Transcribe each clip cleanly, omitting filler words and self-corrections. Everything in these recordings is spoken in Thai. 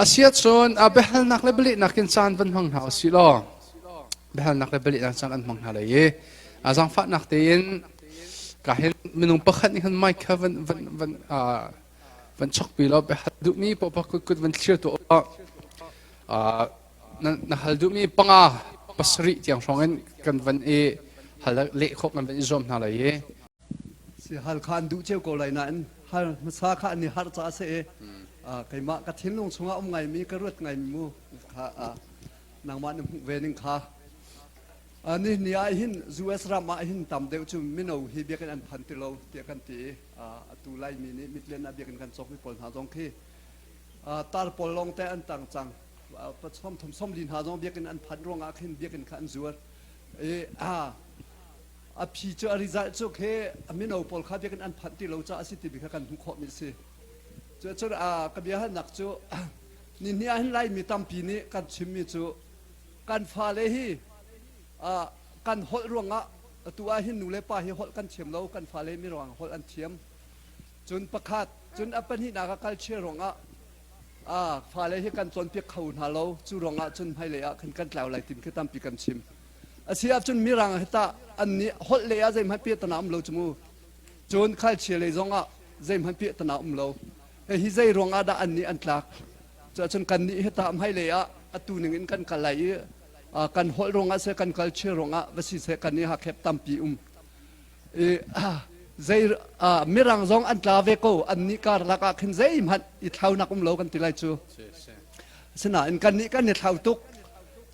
อาเซียชนเบลนักเลเบลินักกินจานวันมังหาสิโลเบลนักเลเบลินักจานมังหาเลยจังฟัดนักเตียนก็เห็นมินุปขัดนี่คนไม่ค่ะวันช็อกปีแล้วเบลดูมีพอคุดวันเชื่อตัวนั่นฮัลดูมีปังปัสริที่ยังช่องกันวันฮัลเละคบกันวันจอมหาเลยสิฮัลคันดูเจ้าโกเลยนั่นฮัลมาสาขานี่ฮัลจ้าเสใครมากระทิ้งลงสงฆ์ไงมีกระรวดไงมูข้านางมันเวนิงข้าอันนี้นี่ไอหินจูเอสรามาหินตำเดียวจุ่มมิโนฮีเบียกันอันพันติโลเดียกันตีตูไลมีนี่มิดเลนเบียกันกันสองมิปอลหาจงคีตาปอลลงแต่อันต่างจังประชมทมส้มลินหาจงเบียกันอันพันรองอาขินเบียกันขันจวดพี่เจอริจัลจุกเฮมิโนปอลข้าเบียกันอันพันติโลจะอาศิติบิกันทุกข้อมิสิจนกับยาหนักจูนี่อันไรมีตั้มปีนี้กันชิมมีจูกันฟ้าเลยฮีกันหดรวงตัวหินนูเลป้าฮีหดกันเฉียมเรากันฟ้าเลยมีรวงหดอันเฉียมจนประคาดจนอัปปนินากันเชื่อรวงฟ้าเลยฮีกันจนเปียกเขาหาเราจูรวงจนให้เลยขันกันเหล่าไหลติมคือตั้มปีกันชิมเสียจนมีรังเหตุอันนี้หดเลยใจมันเปียตนามเราจมูจนข้าเชื่อเลยจงใจมันเปียตนามเราฮิใจรวงอาดาอันนี้อันตรักจะจนกันนี้เหตุทำให้เลยตูหนึ่งอินกันกันไหลกันหดรวงเสียกันกันเชื่อรวงวสิเสียกันนี้หักแคบตั้มปีใจมีรังจงอันตราเวโกอันนี้การรักขึ้นใจมันอิท้านักเรากันติไลจูสนาอินกันนี้กันเนี่ยเท้าตุก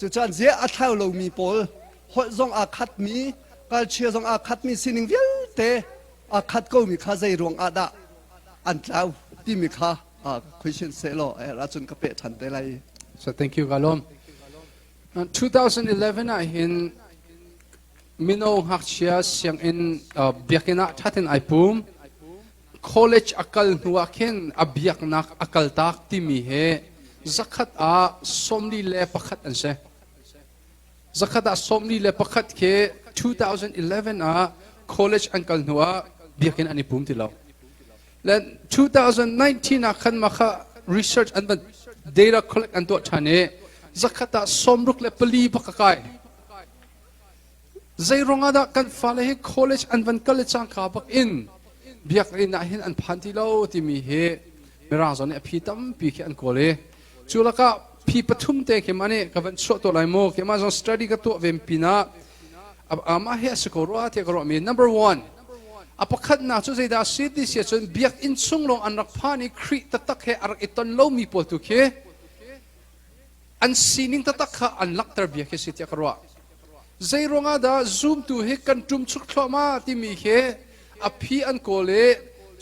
จะจนเสียอัท้าเรามีโพลหดจงอาคัดมีการเชื่อจงอาคัดมีสิ่งเดียวเตอาคัดก็มีข้าใจรวงอาดาอันเท้าที่มีค่าquestion Sailoรัชนกเปทันได้เลย so thank you Galom 2011เห็นมิโนฮักเชียเสียงอินเบียกนักทัดอินไอปุ่ม college อักลหัวเข็นอเบียกนักอักลตักที่มีเหจักรสมดีเล่ประคัดอันเสจักรสมดีเล่ประคัดเค2011 college อักลหัวเบียกนักอันนี้ปุ่มที่เราและ2019นักขันมาค่ะ research อันเป็น data collect อันตัวท่านเนี่ยจักรตาสมรุกและปลีปักกายใจรงอาดกันฟ้าเลย college อันเป็น college จังขาบักอินเบียกอินน่ะเห็นอันพันที่เราที่มีเหตุไม่ร่างส่วนนี้พี่ตั้มพี่แค่อันโกเลยจุลกะพี่ปฐุมเตะเข้ามาเนี่ยกับเป็นช่วงตัวไรโมเข้ามาจง study กับตัวเวมปีน่ะมาเฮียสกอรัวที่กรัวมี number oneอพคัดนาจุดใจดาสิดิเสียจนเบียกอินซุงลงอันรักพานิครีตตักเฮอารักอิตันโลมีปวดทุกเฮอันซีนิงตตักเฮอันลักตร์เบียกเฮสิทธิ์กรัวใจรงอาดาซูมตัวเฮกันจุ่มชุกขมาที่มีเฮอภิอันโกเล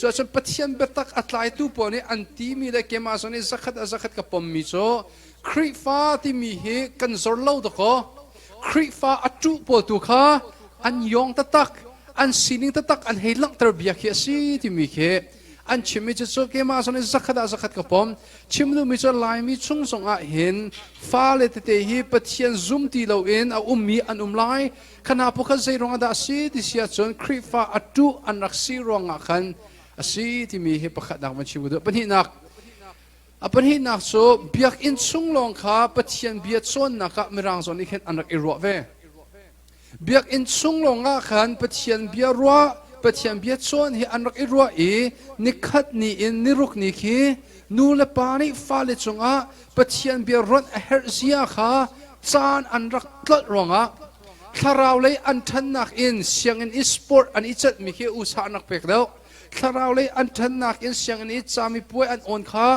จนปะเทียนเบตักอัตไลตัวปนอันที่มีได้เกมาส่วนนี้สักขัดกับปมมิโซครีฟ้าที่มีเฮกันจอร์เล่าตะโกครีฟ้าอัจจุปวดทุกขาอันยองตตักอันสิ่งที่ตักอันให้ลักตระเบียกเขียสีที่มีเขอันชิมิจะสุกมาส่วนนี้สักขัดกับผมชิมดูมิจะลายมีชุ่งส่งเห็นฟ้าเลตเตหีปะเทียนซุ่มตีเราเองเอามีอันลายขณะพวกเขาใจรองอาดาสีที่เสียจนครีฟ้าอัตุอันรักสีรองขันสีที่มีเหประคัดดังมันชิวดูปัญหานักปัญหานักโซเบียกอินซุงลงขาปะเทียนเบียดโซนนักไม่รังส่วนนี้เห็นอันรักอิรัวเวเบียกอินซุงลงขันปะเทียนเบียรัวปะเทียนเบียดโซนเฮอันรักอิรัวนิคัดนี่อินนิรุกนี่คีนูเลปานิฟาเลจงปะเทียนเบียรอนเฮร์ซิอาขาจานอันรักตลอดรองถ้าเราเลยอันทันนักอินเสียงอินสปอร์ตอันอิจัดมีคีอุตสาหนักเป็กแล้วถ้าเราเลยอันทันนักอินเสียงอินอิจามีป่วยอันอ่อนขา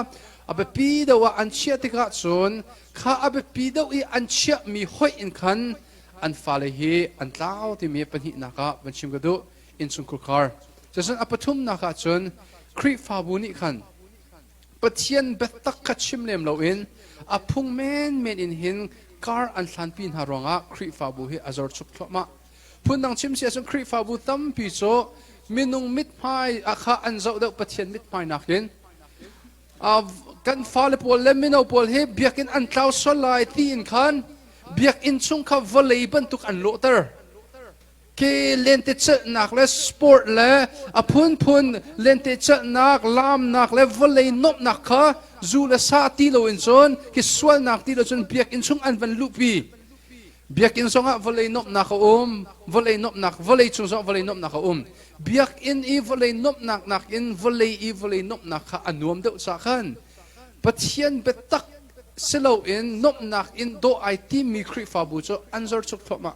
อับปีเดว่าอันเชียติกาโซนข้าอับปีเดว่าอันเชียมีห้อยอินขันอันฟ้าเลยอันเล่าที่มีปัญหานักบัญชีกระดูอินสุนคุคาร์จะส่วนอปทุมนักจนครีฟ้าบุญขันปะเทียนเบตักขัดชิมเลมเราอินอพุงเมนอินหินคาร์อันสันปีนหารองครีฟ้าบุญอาจารย์สุขมาพูดนังชิมเสียส่วนครีฟ้าบุญตั้มปีโซมินุงมิดพายอาคาอันเจ้าเด็กปะเทียนมิดพายนักอินกันฟ้าเลยปวดเลมินเอาปวดเฮเบียกินอันเท้าสลายตีนขันเบียกอินซุงข้าววอลเลย์บันทุกอันโลเตอร์ ke lente chat nak le sport le phun lente chat nak lam nak le volei nop nak kha zu le sa ti lo in chon ki swal nak ti lo chon biak in chung an van lupi biak in songa volei nop nak volei nop nak volei chung so volei nop nak biak in i volei nop nak in volei nop nak kha anuam deuh sa khan pathian betak selo in nop nak in do it mi khri fa bu cho anzor chuk thoma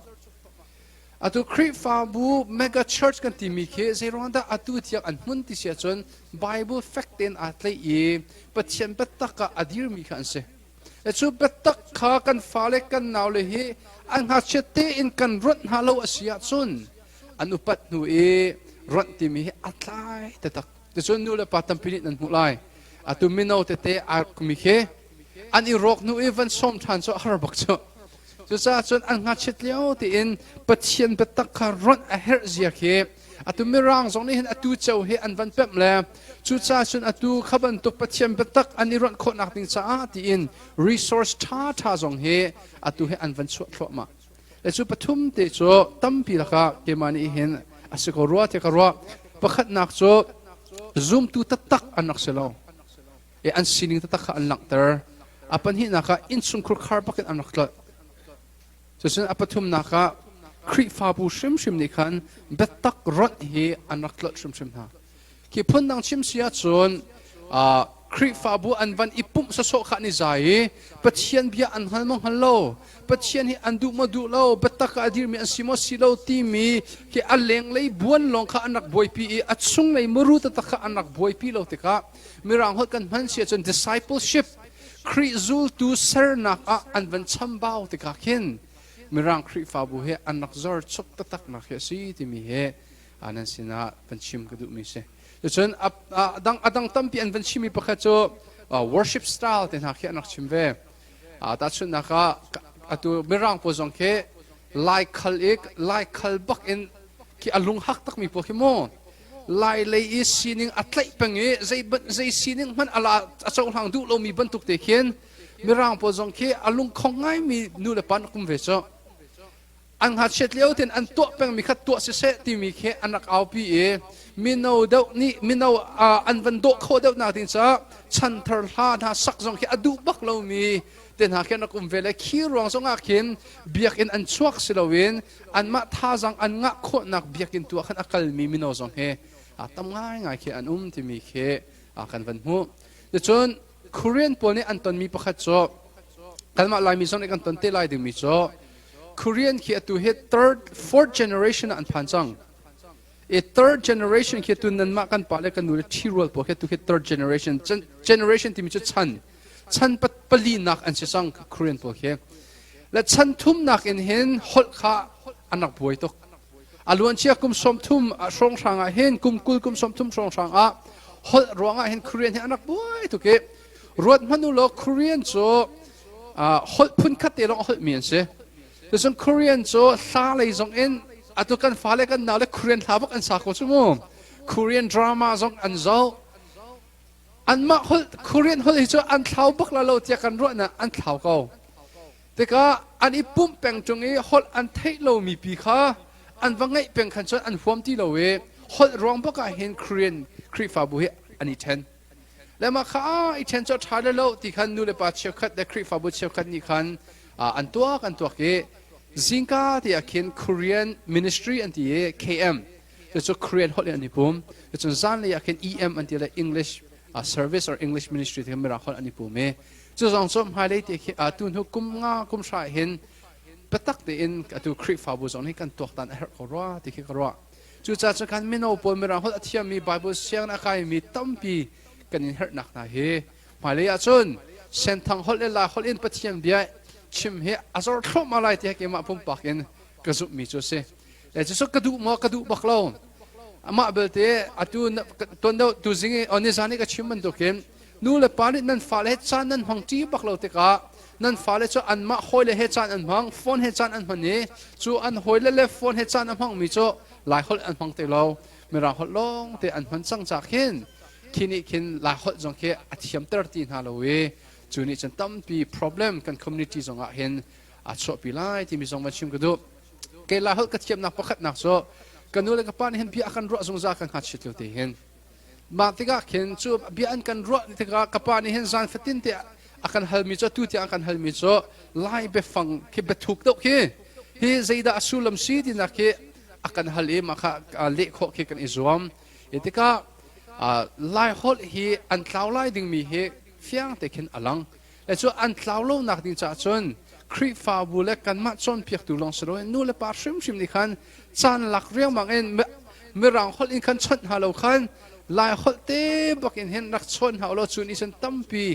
atu 𝗕𝗶𝗵 mega church kan ti mi khe zeronda atu thiak an mun ti sia chon bible fact in atlai e pathian betaka adir mi khan se chu betak kha kan fale kan naw le hi an ha chete in kan rot halo asia chon anupat nu e rot ti mi atlai tatak te chon nu le patam pinit nan mulai atu mino te ar mi khe an i rok nu even som than so har bak cho chu cha chon an nga chet leo ti in pathian betak kha ron a her zia khe atu mirang zong ni hin atu chau he an van pem le chu cha chon atu khaban to pathian betak an i ron kho nak ting cha ti in resource tha zong he atu he an van chu thlo ma le chu pathum te cho tampi la kha ke mani hin asiko ro te ka ro pakhat nak cho zoom tu tatak anak selo e an sining tatak kha an lakter apan hi naka in chung khur khar pakin anak tla so apathum naka 𝗕𝗶𝗵 shim ni khan betak rot hi anak tla shim ha ki phun nang chim sia chon 𝗕𝗶𝗵 an van ipum sa so kha ni zai pathian bia an hal mong hallo pathian hi an du ma du lo betak adir mi an simo silo ti mi ki aleng lei buan long kha anak boipi achung lei muru ta kha anak boipi lo te ka mirang hot kan man sia chon discipleship 𝗕𝗶𝗵 tu sernak an van chambao te ka khin mirang 𝗕𝗶𝗵 he anak zor chok tatak na khe si ti mi he anan sina panchim kadu mi se chon adang tampi an van chimi pakha cho worship style te na khe anak chimve ta chun na ka atu mirang po jong khe lai khal bak in ki alung hak tak mi po ki mo lai lei is sining atlai pange zai sining man ala achau hang du lo mi bantuk te khen mirang po jong khe alung khongai mi nu le pan kum ve cho ang ha chet leo ten an to peng mi khat to se ti mi khe anak au pi e mino dau ni mino an van do kho dau na tin cha chan thar ha na sak jong khe adu bak lo mi ten ha khe na kum vele khi rong song a khin biak in an chuak silowin an ma tha jang an nga kho nak biak in tu khan akal mi mino jong he tam ngai khe an ti mi khe kan van mu de chon korean pol ni an ton mi pakhat cho kalma lai mi jong kan ton te lai ding mi cho korean ki atu he fourth generation an phanchang a third generation ki tu nan ma kan pale kan nu thirol po ke tu he third generation ti mi chu chan pat pali nak an sisang korean po ke la chan thum nak in hen hol kha anak boi tok alwan chia kum som thum song sang a hen kum kul kum som thum song sang a hol ronga hen korean he anak boi to ke rot manu lo korean cho hol phun khat te lo hol mien se so korean cho sa lei zong in atu kan fale kan na le korean thabak an sa ko chumo korean drama zong an zo an ma hol korean hol hi cho an thau bak la lo tia kan ro na an thau ko te ka an I pum peng chung e hol an thei lo mi pi kha an wangai peng khan chon an huam ti lo we hol rong baka hen korean 𝗕𝗶𝗵 he ani ten le ma kha I ten cho thale lo ti khan nu le pa cheu khat le 𝗕𝗶𝗵 cheu khat ni khan an tua ke zinka ti akin korean ministry anti KM so korean hol ani pum so zan le akin EM anti le english service or english ministry ti mera hol ani pum me so zong som highlight ti atun hu kum sha hin patak te in atu 𝗕𝗶𝗵 zong ni kan tok tan her ko ro ti ki ko ro chu cha cha kan mino pol mera hol athiam mi bible siang na kai mi tampi kan in her nak na he male ya chun sen thang hol la hol in pathiam bia chim he azor thlo malai te ke ma pum pakin kazu mi chu se le chu kadu baklo ama belte atu tondo tu zingi oni zani ka chimman to ken nu le palit nan fale chan nan hang ti baklo te ka nan fale cho an ma hoile he chan an hang phone he chan an mani chu an hoile le phone he chan an hang mi cho lai hol an hang te lo mera hol long te an han chang cha khin kin lai hol jong ke athiam 13 ha lo we chu ni chan tam pi problem kan community zonga hen a cho pi lai ti mi zong ma chim ka do ke la hol ka thiam nak pakhat nak so kanu le ka pan hen bia kan ro zong za kan hat chit lo te hen ma tika khen chu bia an kan ro tika ka pan hen zan fatin te akan hal mi cho tu te akan hal mi cho lai be fang ke be thuk do ke hi zaida asulam si ti na ke akan hal e ma kha le kho ke kan izom etika lai hol hi an tlaw lai ding mi he fiang te khen alang le chu an tlaw lo nak ding cha chon 𝗕𝗶𝗵 le kan ma chon piak tu long sro nu le pa shrim shrim ni khan chan lak riang mang en me rang hol in khan chat ha lo khan lai hol te bak in hen nak chon ha lo chun isen tampi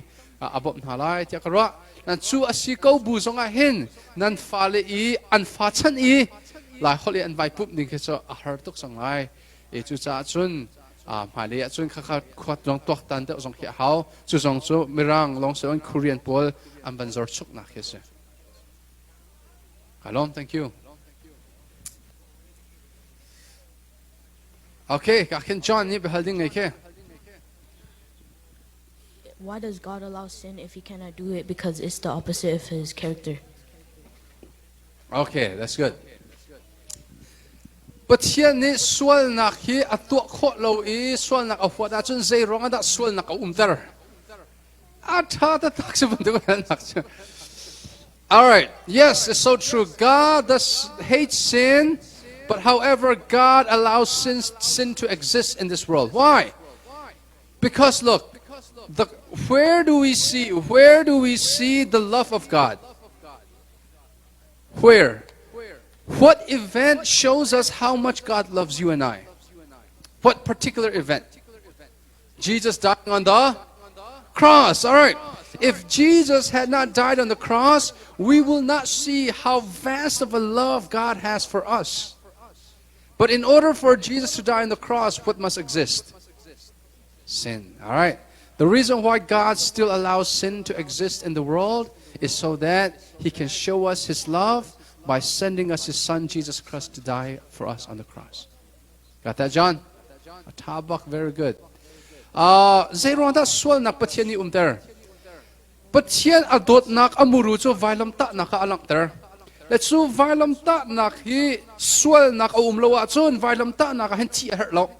abop na lai tia kara nan chu asi ko bu zonga hen nan fa le I an fa chan I lai hol an vai pup ding ke cho a har tok sang lai e chu cha chun ma le chun kha kha khwat long tok tan te zong khe hau chu zong chu me rang long sro Korean pol an ban zor chuk na khe se Shalom, thank you. Okay, kakin John ni beholding okay. Why does God allow sin if He cannot do it? Because it's the opposite of His character. Okay, that's good. But here ni swal nak hi atuk khot lo I swal nak afwa da chun zay rong da swal nak umtar. Atha ta tak se bandu nak. All right. Yes, it's so true. God does hate sin, but however, God allows sin to exist in this world. Why? Because look, where do we see the love of God? Where? What event shows us how much God loves you and I? What particular event? Jesus dying on the cross. All right. If Jesus had not died on the cross, we will not see how vast of a love God has for us. But in order for Jesus to die on the cross, what must exist? Sin. All right. The reason why God still allows sin to exist in the world is so that He can show us His love by sending us His Son, Jesus Christ, to die for us on the cross. Got that, John? Tabak, very good. Zayron da swal nak pathian ni umter. Pathian adot nak amuru cho vailam ta nak alang ter. Let chu vailam ta nak hi swal nak umlowa chun vailam ta nak hen chi her lo.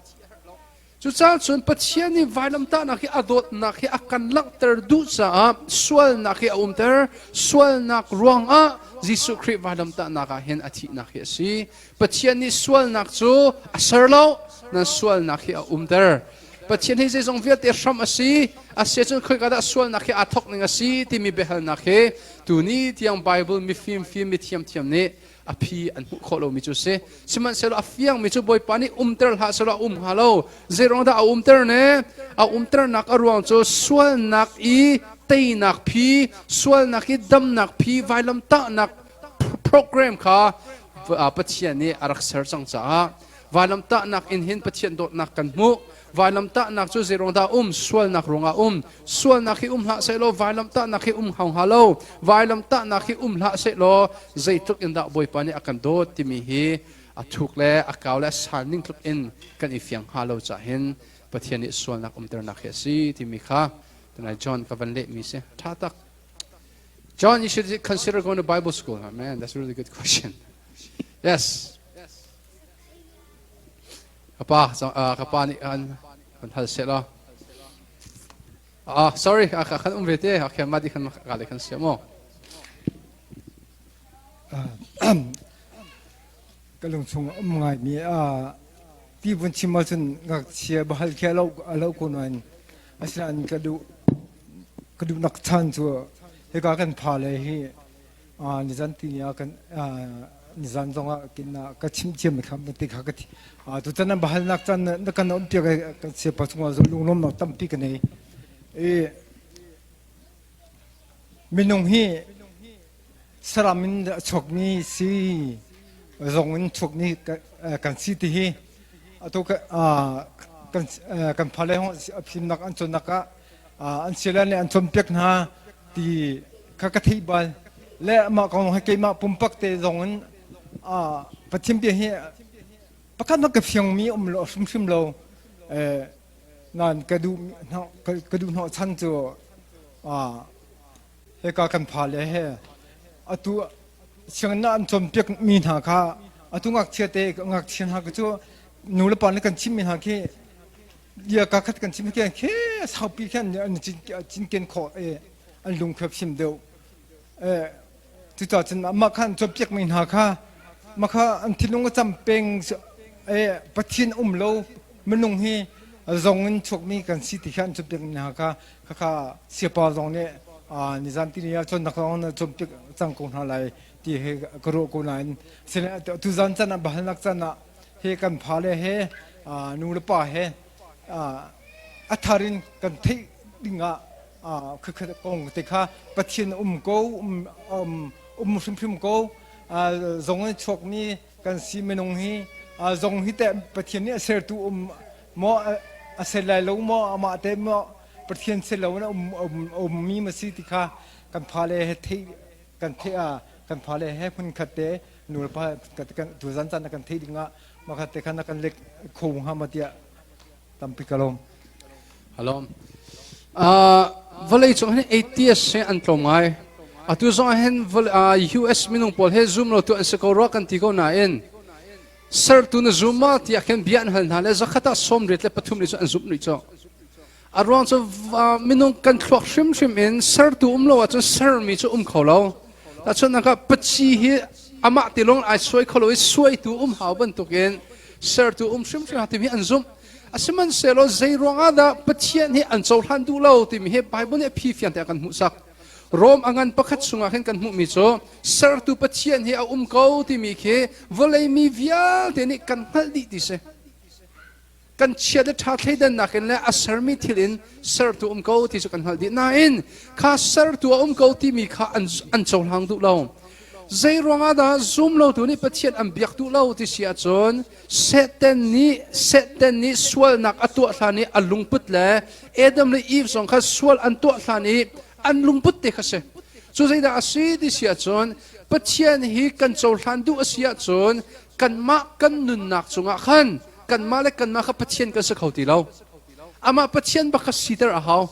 Chu cha chun pathian ni vailam ta nak hi adot nak hi akan lak ter du cha swal nak hi umter swal nak ruang a Jisu Christ vailam ta nak hen athi nak hi si pathian ni swal nak chu asar lo na swal nak hi umter. Pathian hi zong viat te sham asi asia chun khoi kada swal nakhe athok ninga si ti mi behal nakhe tu ni tiang Bible mi film mi thiam ne aphi an hu kholo mi chu se siman selo afiang mi chu boy pani umter ha selo halo zerong da umter ne umter nak arwang chu swal nak I tei nak phi swal nak I dam nak phi vailam ta nak program kha pathian ni arak ser chang cha vailam ta nak in hin pathian dot nak kan mu vailam ta nak chu zerong da swal nak ronga swal nak hi ha selo vailam ta nak hi hang halo vailam ta nak hi la selo zaituk in da boy pani akan do timi hi athuk le akaw le saning tuk in kan ifyang halo cha hin pathian ni swal nak ter nak he si timi kha tana John kavan le mi se thatak John, you should consider going to Bible school. Oh, man, that's a really good question. Yes. Kapa ni an hal selo. Sorry, kan umvete, okay, madi kan kali kan semo. Kalung chung ngai mi ti bun chimal chun ngak chia bahal khelo alo kunan aslan kadu nak chan chu he ka kan phale hi ni zan ti ya kan ni zan zonga kinna ka chim kham ti kha ka thi tu tan bahal nak chan na kan on ti ka se pa chung zo lungnom no tam pi ka nei minung hi saramin chokni si zongin chokni kan si ti hi ato kan phale ho phim nak an chon naka an silan le an chom pek na ti ka ka thei bal le ma ka ha ke ma pumpak te zongin pachim bi hi pakan ma ka fyong mi lo sim lo nan ka du no chan chu he ka kan phale he atu siang na an chom pek mi na kha tu ngak chia te ngak chen ha chu nu le pan le kan chim min ha ke ya ka khat kan chim ke sau pi khan an chin ken kho an lung khap sim deu tu ta chen ma khan chop chek min ha kha ma kha an thilung cham peng pathin lo menung hi zong in chok mi kan si ti khan chop pek na kha kha sia pa zong ne ni zan ti ya chon nak on chop pek chang ko na lai ti he kro ko na se tu zan chan na bahal nak chan na he kan phale he nu le pa he atharin kan thei dinga kha kong te kha pathin ko shim ko zong in chok mi kan si menung hi zong hi te pathin ni ser tu mo aselai lo mo ama te mo pathin se lo na mi ma si ti kha kan phale he thei kan thea kan phale he phun khate nur pa kan tu zan chan kan thei dinga ma khate khan kan lek khong ha ma tia tampi kalom halom volei chung hen atheist se an tlomai atu zong hen US minung pol he zoom lo tu an se ko ro kan ti ko na en sir tu na zuma ti akan bian hal na le zakhata som ret le pathum ri chu an zup ni chu around so minung kan thlok shim in sir tu lo chu sir mi chu kholo ta chu na ka pachi hi ama tilong ai soi kholo i soi tu hau ban tuken sir tu shim ti mi an zum asiman selo zai ronga da pathian hi an chol han du lo ti mi he bible ne phi fian ta kan mu sak rom angan pakhat sunga khen kan mu mi cho sir tu pathian hi ko ti mi khe volei mi vial te ni kan hal di ti se kan chia de tha thleidan na ken le asar mi thilin sir tu ko ti chu kan hal di na in kha sir tu ko ti mi kha an chol hang du lo zai ronga da zoom lo tu ni pathian am biak tu lo ti sia chon seten ni swal nak atu thani alung put le adam le eve song kha swal an tu thani an lung put te khase so zai da asi ti sia chon pathian hi kan chol han du asia chon kan ma kan nun nak chunga khan kan ma kha pathian ka sa khauti lo ama pathian ba kha sitar a haw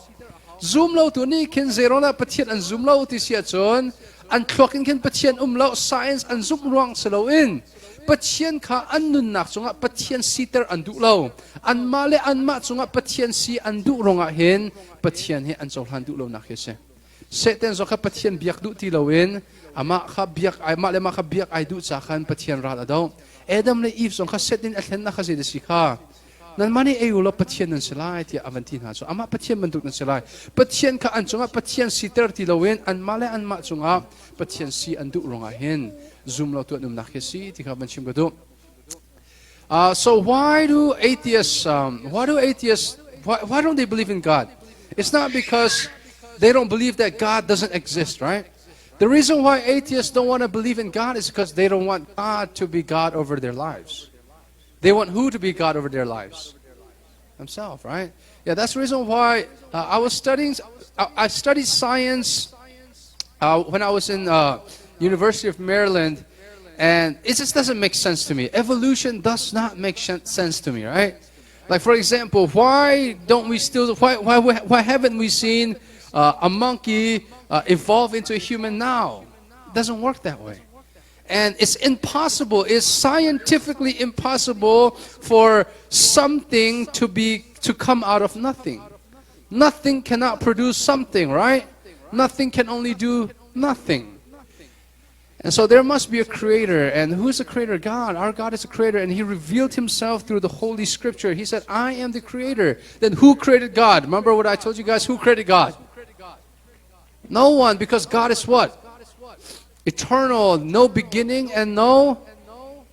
zoom lo tu ni ken zero na pathian an zoom lo ti sia chon an clocking ken pathian lo science an zoom ruang selo in pathian kha an nun nak chunga pathian sitar an du lo an ma chunga pathian si an du ronga hen pathian he an chol han du lo nak he se seten zo kha pathian biak du ti lo in ama kha biak ai ma kha biak ai du cha khan pathian ra da do adam le eve song kha setin athen na kha se de si kha nan mani e ulo pathian nan selai ti avantin ha so ama pathian manduk nan selai pathian kha an chunga pathian sitar ti lo in an ma chunga pathian si an du ronga hen zoom lo tu num nakhe si ti kha ban chim gadu so why do atheists why don't they believe in God? It's not because they don't believe that God doesn't exist, right? The reason why atheists don't want to believe in God is because they don't want God to be God over their lives. They want who to be God over their lives? Themselves, right? Yeah, that's the reason why I studied science when I was in University of Maryland, and it just doesn't make sense to me. Evolution does not make sense to me, right? Like, for example, why haven't we seen a monkey evolve into a human now? It doesn't work that way. And it's impossible, it's scientifically impossible for something to come out of nothing. Nothing cannot produce something, right? Nothing can only do nothing. And so there must be a creator. And who is the creator? God. Our God is a creator, and he revealed himself through the Holy Scripture. He said, I am the creator. Then who created God? Remember what I told you guys? Who created God? No one, because God is what? Eternal, no beginning and no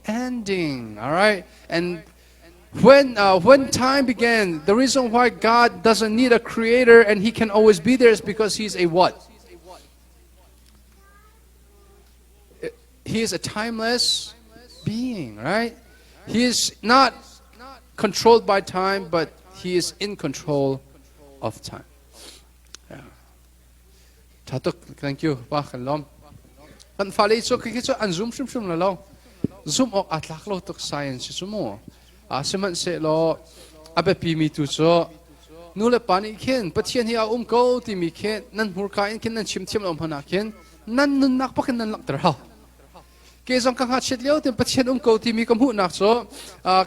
ending. All right? And when time began, the reason why God doesn't need a creator and he can always be there is because he's a what? He is a timeless being, right? He is not controlled by time, but he is in control of time. Thank you. Kan fali so kikiso an zoom shum la lo zoom ok atlak lo tok science sumo seman se lo abe pi mi tu so nule pani khen pathian hi ko ti mi khen nan hur ka in ken nan chim thiam om hana khen nan nun nak pakin nan lak tar ha เกจงกังหัดเช็ดเลี้ยวเต็มประเทศกูที่มีกำหูนักโซ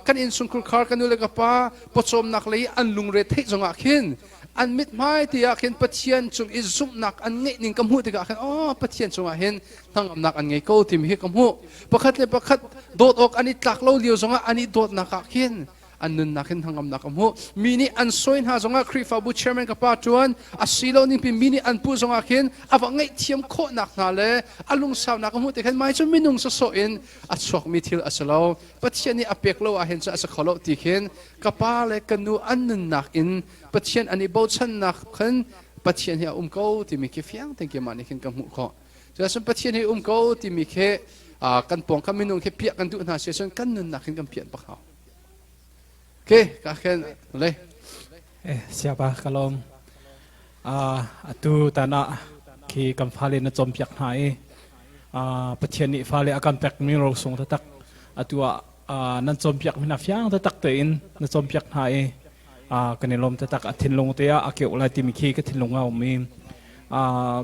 กันอินสุนคุลคาร์กันดูเลยกับป้าปชมนักเลยอันลุงเรทเทจงอาขินอันมิดไม้ที่อาขินประเทศจงอิซุมนักอันเงยนิ่งกำหูที่อาขินประเทศจงอาขินทั้งอำนักอันเงยกูที่มีกำหูประคัดเลยประคัดโดดออกอันนี้ตักเล่าเลี้ยวจงอันนี้โดดนักอาขินอันนั้นนักขึ้นทางอำนักอำหูมินิอันสวยหาจงอาครีฟาบูเชอร์แมนกับป้าจวนอาศิโลนี่เป็นมินิอันปูจงอาขินอาวังไงเทียมโคนักนาเลอาลุงสาวนักอำหูแต่ขันไม่จนมินุงสะโซอินอาชกมิทิลอาศลาวปัจเจนี่อาเปกโลอาเห็นจะอาศขลอติขินกับป้าเลยกันนูอันนั้นนักอินปัจเจนอันนี้บูชันนักขันปัจเจนเฮียกูที่มีแค่เฟียงแต่เกี่ยมันนี่ขึ้นกับหูเขาจะส่วนปัจเจนเฮียกูที่มีแค่กันปองกันมินุงแค่เปียกันดูน่าเสียส่วนกันนั้นนักขึ้นกับเปียนปะเขาโอเคก็แค่เลยsiapa kalau tu tanah ki kamfale na jompiak nai patiani fale akan pek miro sung tatak atua nan jompiak mina fyang tatak tein na jompiak nai kanilom tatak athinlong te a akeu la ti mi ki ka thinlonga mi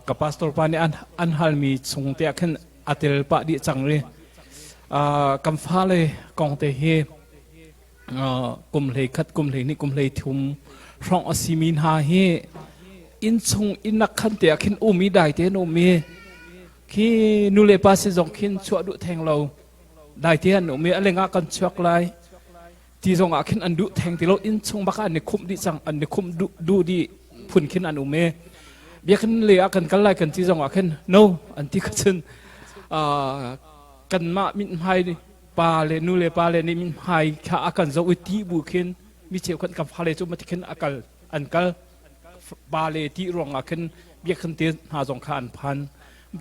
ka pastor pani an hal mi sung te khan atel pa di changri kamfale kong te heกุมเลยคัดกุมเลยนี่กุมเลยทุ่มร้องอสิมินหาเฮอินชงอินนักขันเตียขินอุมีได้เตนอุมีขี้นูเลปัสจงขินชัวดุแทงเราได้เตียนอุมีอะไรงากันชักไลที่จงอาขินอันดุแทงที่เราอินชงบักอันนี้คุมดิจังอันนี้คุมดูดีพุ่นขินอันอุมีเบียกันเลยอากันกันไลกันที่จงอาขิน no อันที่กันซึ่งกันมามินไฮปาเลนูเลปาเลนี่มันหายข้าอาการจะอุติบุคินมิเชลคนกับพาเลจุมาที่คินอาการอันกัลปาเลที่รองอาคินเบียกันเตียนหาจงขาอันพัน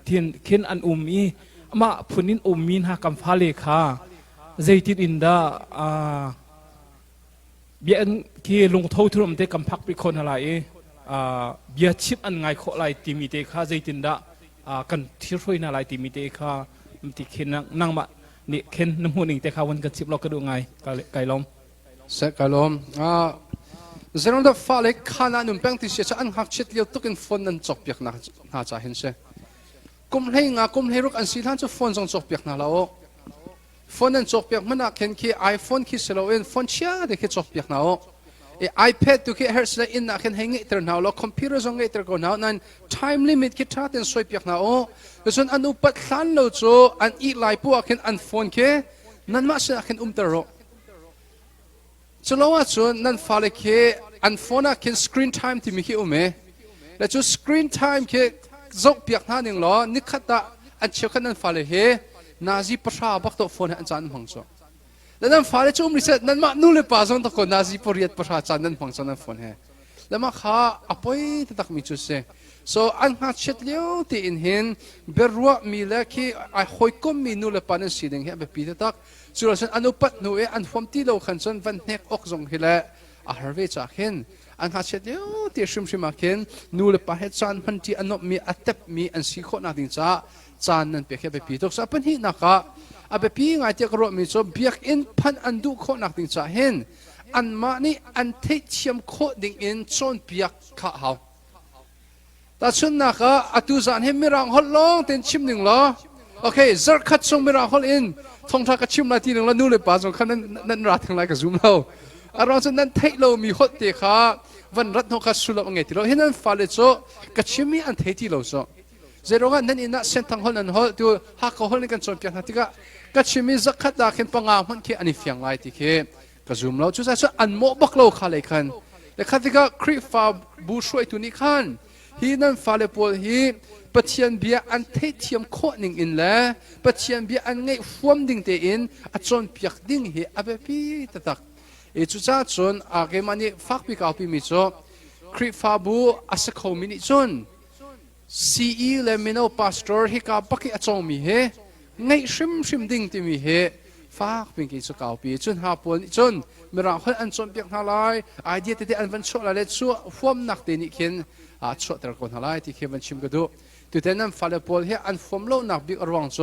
เทียนคินอันมีมาพูนินมีหากับพาเลข้าใจติดอินดาเบียนคีลงท้าทุรมเตกับพักไปคนอะไรเบียชิบอันไงโคไลติมิเตข้าใจตินดากันที่ช่วยนาไลติมิเตข้ามันที่คินนั่งมานี่เข็นน้ำหูหนึ่งแต่ข้าวันกันสิบเราก็ดูไงไก่ล้มเสกไก่ล้มเรื่องนั้นฟ้าเล็กขนาดนุ่มแป้งที่เสียจะอันหักเช็ดเลี้ยวตุกินฝนนั้นจบเปียกน่าจะเห็นเสียกุมให้งากุมให้รุกอันสีท่านจะฝนจงจบเปียกน่าแล้วฝนนั้นจบเปียกมันนักเห็นที่ไอโฟนที่เสลวินฝนเชียเด็กจบเปียกน่าไอแพดตุกิเฮอร์สเลยอินนักเห็นให้เงี้ยเตอร์น่าแล้วคอมพิวเตอร์จงเงี้ยเตอร์ก็น่านั้น time limit คิดท่าเต็นสวยเปียกน่าแต่ส่วนอันอุปทานเราโจอันอีไลพวกเห็นอันฝนเคนั่นมาเสียเห็นเตอร์จะเล่าว่าส่วนนั่นฟ้าเล็กอันฝนเห็น screen time ที่มีขี้และจุด screen time เคจบเปียกน่าหนึ่งล้อนิคัตตาอันเชื่อขันนั่นฟ้าเล็กนาซีประชาบักตัวฝนอันจานพังโจแล้วนั่นฟ้าเล็กจุ่มริเซนั่นมานู่นเลยป่าจงตะโกนนาซีปริยัดประชาจานนั่นพังโจนั่นฝนแล้วมาข้าอภัยตักมีจุดเสso อันหัดเช็ดเลี้ยวที่อินเห็นเบรัวมีเล็กที่ไอ้หอยก้มมีนู่นเลยปานันสีแดงเหี้ยแบบปีตักสุดท้ายอันอุปัตนู่อันฟอมที่เราขันจนวันเนกออกจงเฮละอาหารเวจากเห็นอันหัดเช็ดเลี้ยวที่ชิมมาเห็นนู่นเลยปาเฮจานพันที่อันนบมีอัตเตบมีอันสีโคนักดิ้งจ้าจานนั้นเปียกแบบปีตักสับพันที่นักะอาแบบปีไงที่กระโดดมีจบเบียกอินพันอันดูโคนักดิ้งจ้าเห็นอันมานี่อันเทียมโคดิ้งอินจนเปียกข้าเขาแต่ชุนนักอาตุจานเห็นมิรังฮอลลงเต็นชิมหนึ่งล้อโอเคจัดคัดส่งมิรังฮอลอินทงทักชิมนาทีหนึ่งแล้วนู่นเลยป่าส่งขันนั้นรัดทั้งหลายกับซูมเราอารมณ์ฉะนั้นเทโลมีฮอตเตะขาวันรัดนกขัดสุลงเงติเราเห็นนั้นฟาเลโซกับชิมีอันเทติเราโซเจโรงนั้นอินนักเส้นทางฮอลนั้นฮอลตัวฮักฮอลนี่กันส่วนเพียงนาทีกับชิมีจักคัดดาเข็นปังอามันแค่อันนี้เฟียงไล่ที่แค่กับซูมเราจุดนั้นอันโมบักเราขาเลยขันแต่ขัดที่ก็คริฟาบูช่วยตัวนี้ขันฮีนั่นฟาเลปอลฮีปัจจัยเบียอันเทียมโคหนึ่งอินแล้วปัจจัยเบียอันไงฟวมดิ่งเตอินอัจนเปียกดิ่งฮีอาเบปีตักจุดจ้าจนอาเกมันนี่ฟักปีกเอาปีมิโซคริฟาบูอาศัยเขามินิจนซีอีเลมิโนพาสตอร์ฮิกาบักอัจงมีเฮไงชิมดิ่งที่มีเฮฟักปีกิจเก่าปีจนหาปนจนเมื่อเราคนอันจนเปียกนาลายไอเดียที่อันวันโชละเล็ดชัวฟวมนักเตนิเข็นชัวตระกูลอะไรที่เข้มชิมกระดูตัวเต็นนั้นฟาเลปอลเฮอันฟอมโลนักบิกรวงโซ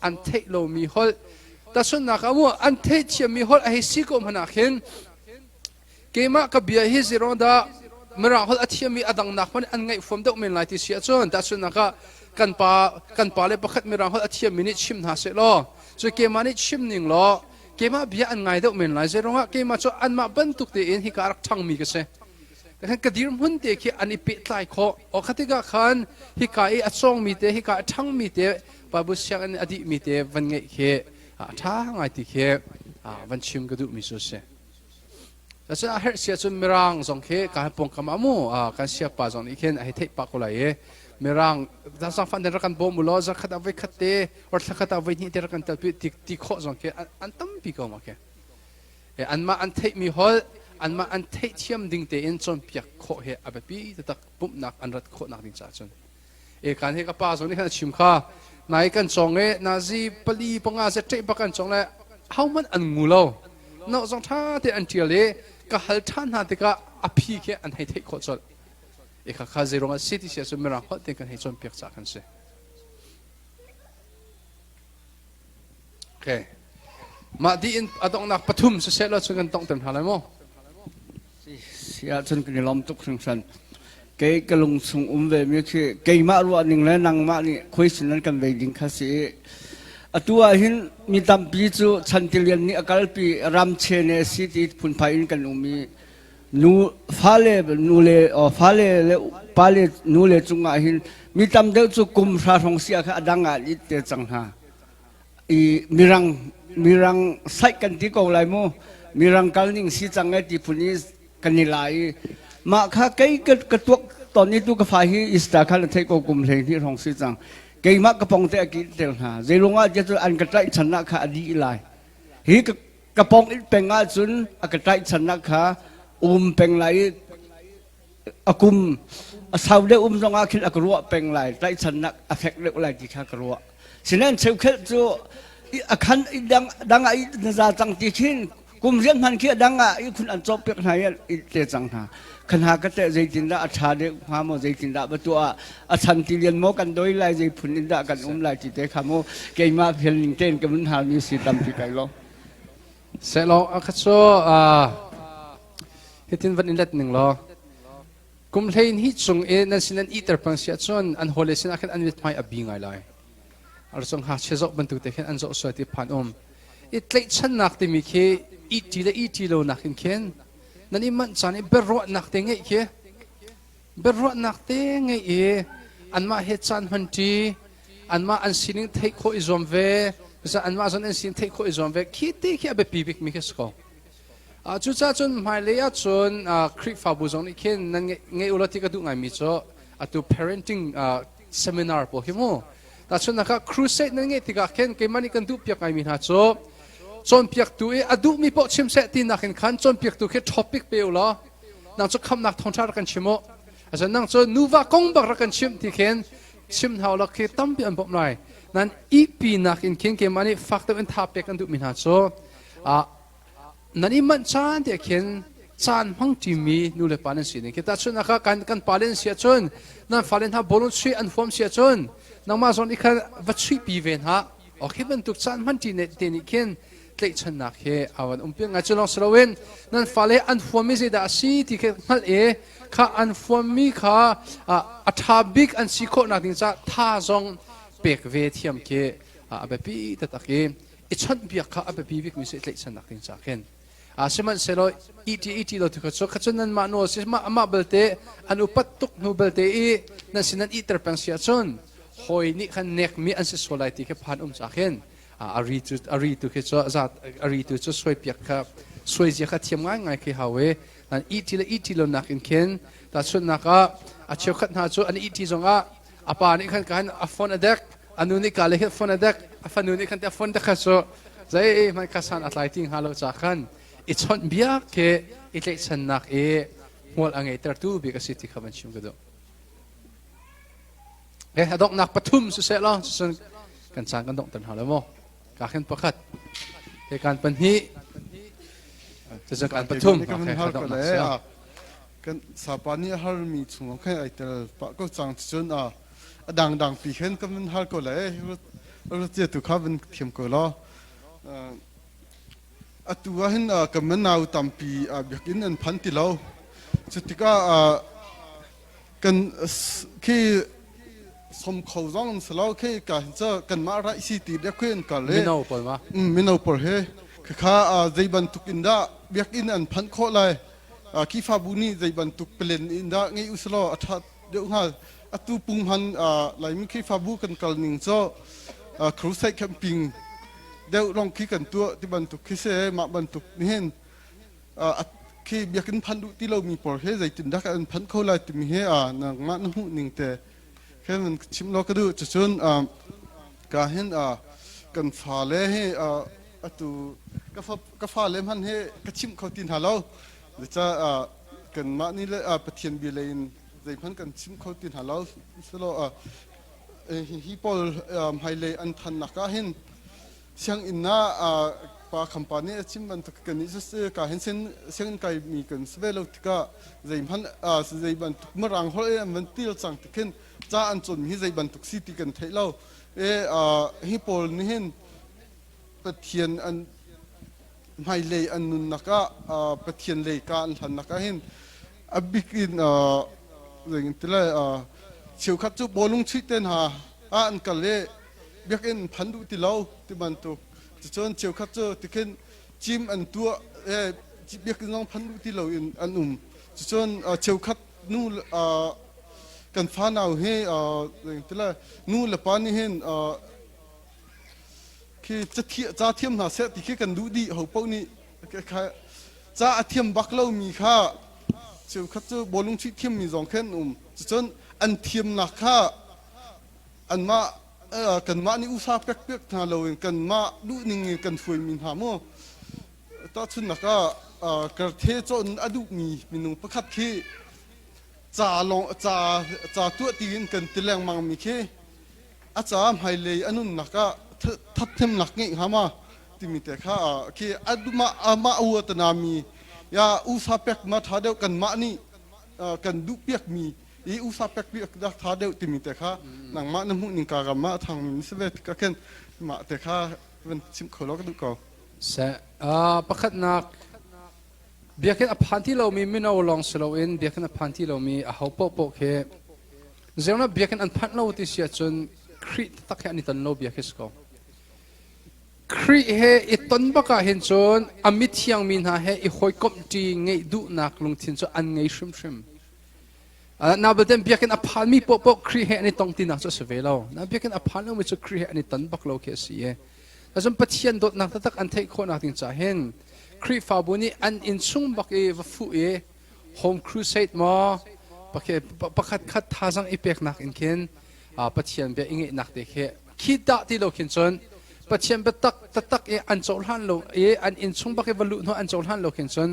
อันเทโลมีฮอลแต่ส่วนนักอาวัวอันเทเชียมีฮอลไอซิโกมันนักเห็นเกมะกับเบียฮิซิรอนดา มรางเขาอธิมีอดังนักมันอันไงฟอมเด็กเมนไลที่เสียจนแต่ส่วนนักกันปาเลยประคัดมรางเขาอธิมีนิชิมหาเสร็จล้อส่วนเกมานิชิมหนึ่งล้อเกมาเบียอันไงเด็กเมนไลเจรงะเกมาจะอันมาบรรทุกเตียนฮิการักทั้งมีกันเสแต่ขันกระดิ่งหุ่นเตะขี้อันนี้ปิดไล่ขอโอคัติกาขันฮิการอัดซองมีเตฮิการทั้งมีเตปาบุษยังอันอดีมีเตวันไงเขี้ท่าไงที่เขี้วันชิมกระดูกมีสุดเสแต่ฉันอาจเสียจนมรางสองเขี้การปงกำอามูการเสียป่าสองนี้เขี้ให้เทปากคนไหนมรางถ้าสังฟันเดรักันบ่มุลอจะขัดเอาไว้ขัดเตะหรือขัดเอาไว้นี่เดรักันตัดติข้อสองเขี้อันตั้มปีกอมาเขี้อันมาอันเทมีฮอลอันมาอันเทเทียมดิ่งเตอินจนเปียกโคเฮอแบบปีแต่ตักปุ๊บนักอันรัดโคนักดิ่งจ่าจนการเฮกับป้าสองนี้ขนาดชิมข้านายกันจงนาซีปลีปงอาเสตปกันจงเลยเขามันอันงูเรานอกจากท่าเตอันเทียเลยก็ฮัลท่านหาเตก็อภิเกอันให้เทโคจนข้าเจรงสิที่เสียสมัยรังเขาเตกันให้จนเปียกจากกันเสียโอเคมาดีอินอดองนักปฐุมเสร็จแล้วจนกันต้องเต็มหาเลยมั้งเสียจนกันล้อมทุกสังสรรค์เกยกระลงส่งเวมีคือเกยมารัวหนึ่งแล้วนางมานี่คุยสินั้นกันเวดิงคาสีตัวหินมีตามปีจูชันติเลียนนี่อกาลปีรำเชเนสิติพุนพายินกันมีนูฟ้าเล่นูเล่ฟ้าเล่เล่ปาเล่นูเล่จุงอาหินมีตามเดือดจุกุมพระทองเสียค่ะดังอ่ะลิเตจังหามีรังใส่กันที่กองไหลโมมีรังกัลนิ่งสิจังไอที่พุนี้กันนี่ไหลมาค่ะเกยกระตัวตอนนี้ตัวกฟ้าฮีอิสตาคันเทกกุมเพลงที่ทองสิจังเกยมากระปองเตะกิเตลหาเจลงอาจะตัวอันกระไรชนะค่ะอดีไลฮีกระปองอิเป็นอาจุนอันกระไรชนะค่ะเป็นไหลกุมสาวเดตรงอาคิดอักรัวเป็นไหลไรชนะอเฟกเล็กไหลที่ข้ากรัวฉะนั้นเชลเคจูอาคันดังไอ้นซาจังที่ขินกุมเรียนพันเคียดังอ่ะอีคุณอันจบเปียกไหนอีเตจังหาขณะก็เตะใจจินดาอัชาเดหาโมใจจินดาประตูอาชันติเลียนโมกันโดยไล่ใจพุนินดากันไล่จิตเตขาโมเกยมาเพียงลิงเต้นกับมันหามีสิตัมปีไก่ล้อเสร็จแล้วอักษรเฮตินวันนี้เล็ดหนึ่งล้อกุมเทนฮิตจงนั่นสินันอีเตอร์ปังเสียจนอันโฮเลสินักอันวิทไม่อบีไงเลยอารมณ์หาเชจบรรทุกเตะอันโจสวยที่ผ่านอิตเล็กชันนักที่มีแค่อีทีโลนักเข็นนั่นนี่มันจะนี่เบรอนักเตงไงแค่เบรอนักเตงไงอันมาเฮจันฮันทีอันมาอันสินิงเทคโคอิซอมเวจะอันมาจนอันสินิงเทคโคอิซอมเวคิดที่แค่แบบปีบิกมีแค่สกอจุดจ้าจนหมายเลยจนคลิปฟาบูจงนี่เข็นนั่นไงอุลติกดูไงมีจ้าตัว parenting seminar พวกเขาโม่แต่ชนนะครับครูเซตนั่นไงที่ก็เข็นเกมันนี่กันดูเปียกไงมีหาจ้าจนเปียกตัวดูมีพวกชิมเซตินักขันจนเปียกตัวแค่ท็อปิกเปล่าล้อนั่งจะคำนักท่องชาติกันชิมโมอาจจะนั่งจะนูว่ากงบักรักกันชิมที่เข็นชิมเท่าลักแค่ตั้มเปลี่ยนบ่มหน่อยนั่นอีปีนักเข็นเกมันนี่ฟักตัวเป็นทับเปียกกันดูมีหาจ้านั่นนี่มันจานที่เข็นจานมังที่มีนูเลปาเลนสีนี่แต่ชนนะครับกันปาเลนเสียจนนั่นฟาเลนฮาบอลลูนช่วยอันฟอมเสียจนนั่งมาจนอีกคนวัดช่วยปีเวนฮะโอเคเป็นตุกจานมันที่เนี่ยที่นี่เข็นเล็กชนักเฮอาวันเปียงอาจจะลองสระเวนนั่นฟาเลอันฟอมิสิดาสีที่เข็นนั่นข้าอันฟอมิข้าอัฐาบิกอันสิโคนักดิ้งจ้าท่าจงเปียกเวทียมเฮแบบปีแต่ตะเกียอิชันเบียกข้าแบบปีบิกมิสิเล็กชนักดิ้งจ้าเข็นสมัยเสร็จแล้วอีทีเราถูกจับขจรนั้นมาโน้สิมาเบลเตอันอุปัตตุกนูเบลเตนั่นสินั้นอีเตอร์เป็นเสียจนหอยนี่ขันเน็กมีอันสิสโลายที่แค่ผ่านจากเข็นอารีตุคือจะจัดอารีตุจะสวยเปียกครับสวยเจ้าขัดเทียมง่ายคือฮาวเวนั่นอีทีเรานักอินเข็นแต่ส่วนนักเชี่ยวขัดหาจุอันอีทีจงปานี่ขันกันฟอนเด็กอันนู้นนี่กาเลยฟอนเด็กฟันนู้นนี่ขันแต่ฟอนเด็กเขาใจมันกระสันอะไรทิ้งฮาโลจากกันอิชอนเบียกเคอิเล็กชันนักหัวอังเอตร์ตูบิกสิทธิขบันชิมกันดูดอกนักปฐุมสุดเสร็จแล้วส่วนกันสร้างกันดอกตันหาแล้วมั้งการเห็นประคัดเหตุการณ์ปัญหาจะการปฐุมกันดอกนักเสียกันสาปานี่ฮาร์มีช่วงแค่ไอเตอร์ปะก็จังจนดังปีเห็นก็มันฮาร์ก็เลยเราจะถูกข้าเป็นเทียมก็แล้วตัวเห็นก็มันเอาตามปีอยากกินอันพันติเรา จุดที่ก็กันคือสมเขาร้องสลาวคือการจะกันมาไรสิติเด็กขึ้นกันเลยมินเอาปนวะมินเอาปนเฮคือข้าใจบรรทุกอินดาเบียกอินอันพันโคเลยคีฟาบุนีใจบรรทุกเปลี่ยนอินดาไงอุสโลอัฐเดี๋ยวฮะอัตุปุ่มหันหลายมีคีฟาบุกันกันหนึ่งโซ่ครูใส่แคมปิ้งเดี๋ยวลองคิดกันตัวที่บรรทุกคิเสมาบรรทุกนี่เห็นคือเบียกินพันดุที่เรามีปอร์เฮใจตินดักอันพันเขาเลยที่มีเฮนางมาหนุ่มหนึ่งแต่แค่มันชิมเราก็ดูจะชนการเห็นกันฟ้าเล่เฮตัวก็ฟ้าเล่มันเฮก็ชิมเขาตินหาเราหรือจะกันมานี่เลยปะเทียนเบียเลนใจพันกันชิมเขาตินหาเราสโลฮิปอลไฮเลยอันทันนักเห็นเสียงอินน่าปาคัมปานีชิมมันตุกกันนี่จะการเห็นเสียงการมีกันสเวลติกาใจพันใจบันตุกเมื่อรังเขามันตีลจังติกันจ้าอันจนมีใจบันตุกสิติกันเทเลาฮิปอลนี่เห็นปะเทียนอันไฮเลยอันนุนนักปะเทียนเลยการทันนักเห็นบิกินอย่างที่เลยเชียวขัดจุบอลลุงชิดเต้นหาอันกันเลยเบียกอินพันดุที่เราที่บันตุกจะชนเชียวขัดจุที่ขึ้นจิมอันตัวเบียกน้องพันดุที่เราอันจะชนเชียวขัดนู่กันฟ้าหนาวให้อย่างที่เลยนู่ละปานี่เห็นคือจะเทียจ้าเทียมหาเสติที่กันดูดีเขาพวกนี้จ้าเทียมบักเรามีค่าเชียวขัดจุบอลลุงชิดเทียมมีสองแค่จะชนอันเทียมนักค่าอันมากันมานี่อุตสาห์เปียกๆทางเรากันมาดูนิ่งกันฝวยมินหาโมตาชุนนักกระเทจนอดุมีนุ่งประคับขี้จ่าลงจ่าตัวตีนกันตีแรงมังมีขี้อาจารย์ให้เลยอันนู้นนักทัดเทมนักเงี้ยหามาที่มีแต่ข้าขี้อดุมาอวตนามียาอุตสาห์เปียกมาท้าเดียวกันมานี่กันดูเปียกมีอุตสาห์เปียกดักท้าเดียวที่มีแต่ข้าหนังมาน้ำหุ่นนิงกากมาทางมิสเวตก็แค่มาแต่ข้าเป็นชิมขลุ่ก็ดูก่อนเสประคัดนักเบียกันอภันที่เรามีมินเอาลองสโลอินเบียกันอภันที่เรามีอาหาโปะเคเจ้าหน้าเบียกันอันพันเราที่เสียจนครีตักแค่นิตันเราเบียกันสกอครีเฮอิตันบักเห็นจนอมิทยังมินหาเฮอิคอยกบจีไงดูนักลงทิ้งจนอันไงชิมนาบเดนเบียกันอภันมีโปะครีเฮอันนี้ต้องตินักจะเสวยเรานาเบียกันอภันเราไม่จะครีเฮอันนี้ตันบักเราเคสีแต่จนปัจจัยโดดนักตักอันเทคคนนักถึงจะเห็นครีฟาบุนีอันอินซุงบักวฟูโฮมครูเซตมาบักขัดท่าจังอีเป็กนักอินเคนปัจจัยเบียอิงนักเด็กคิดได้ที่เราคิดจนปัจจัยเบียตักอันโจลฮันเราอันอินซุงบักวลุนอันโจลฮันเราคิดจน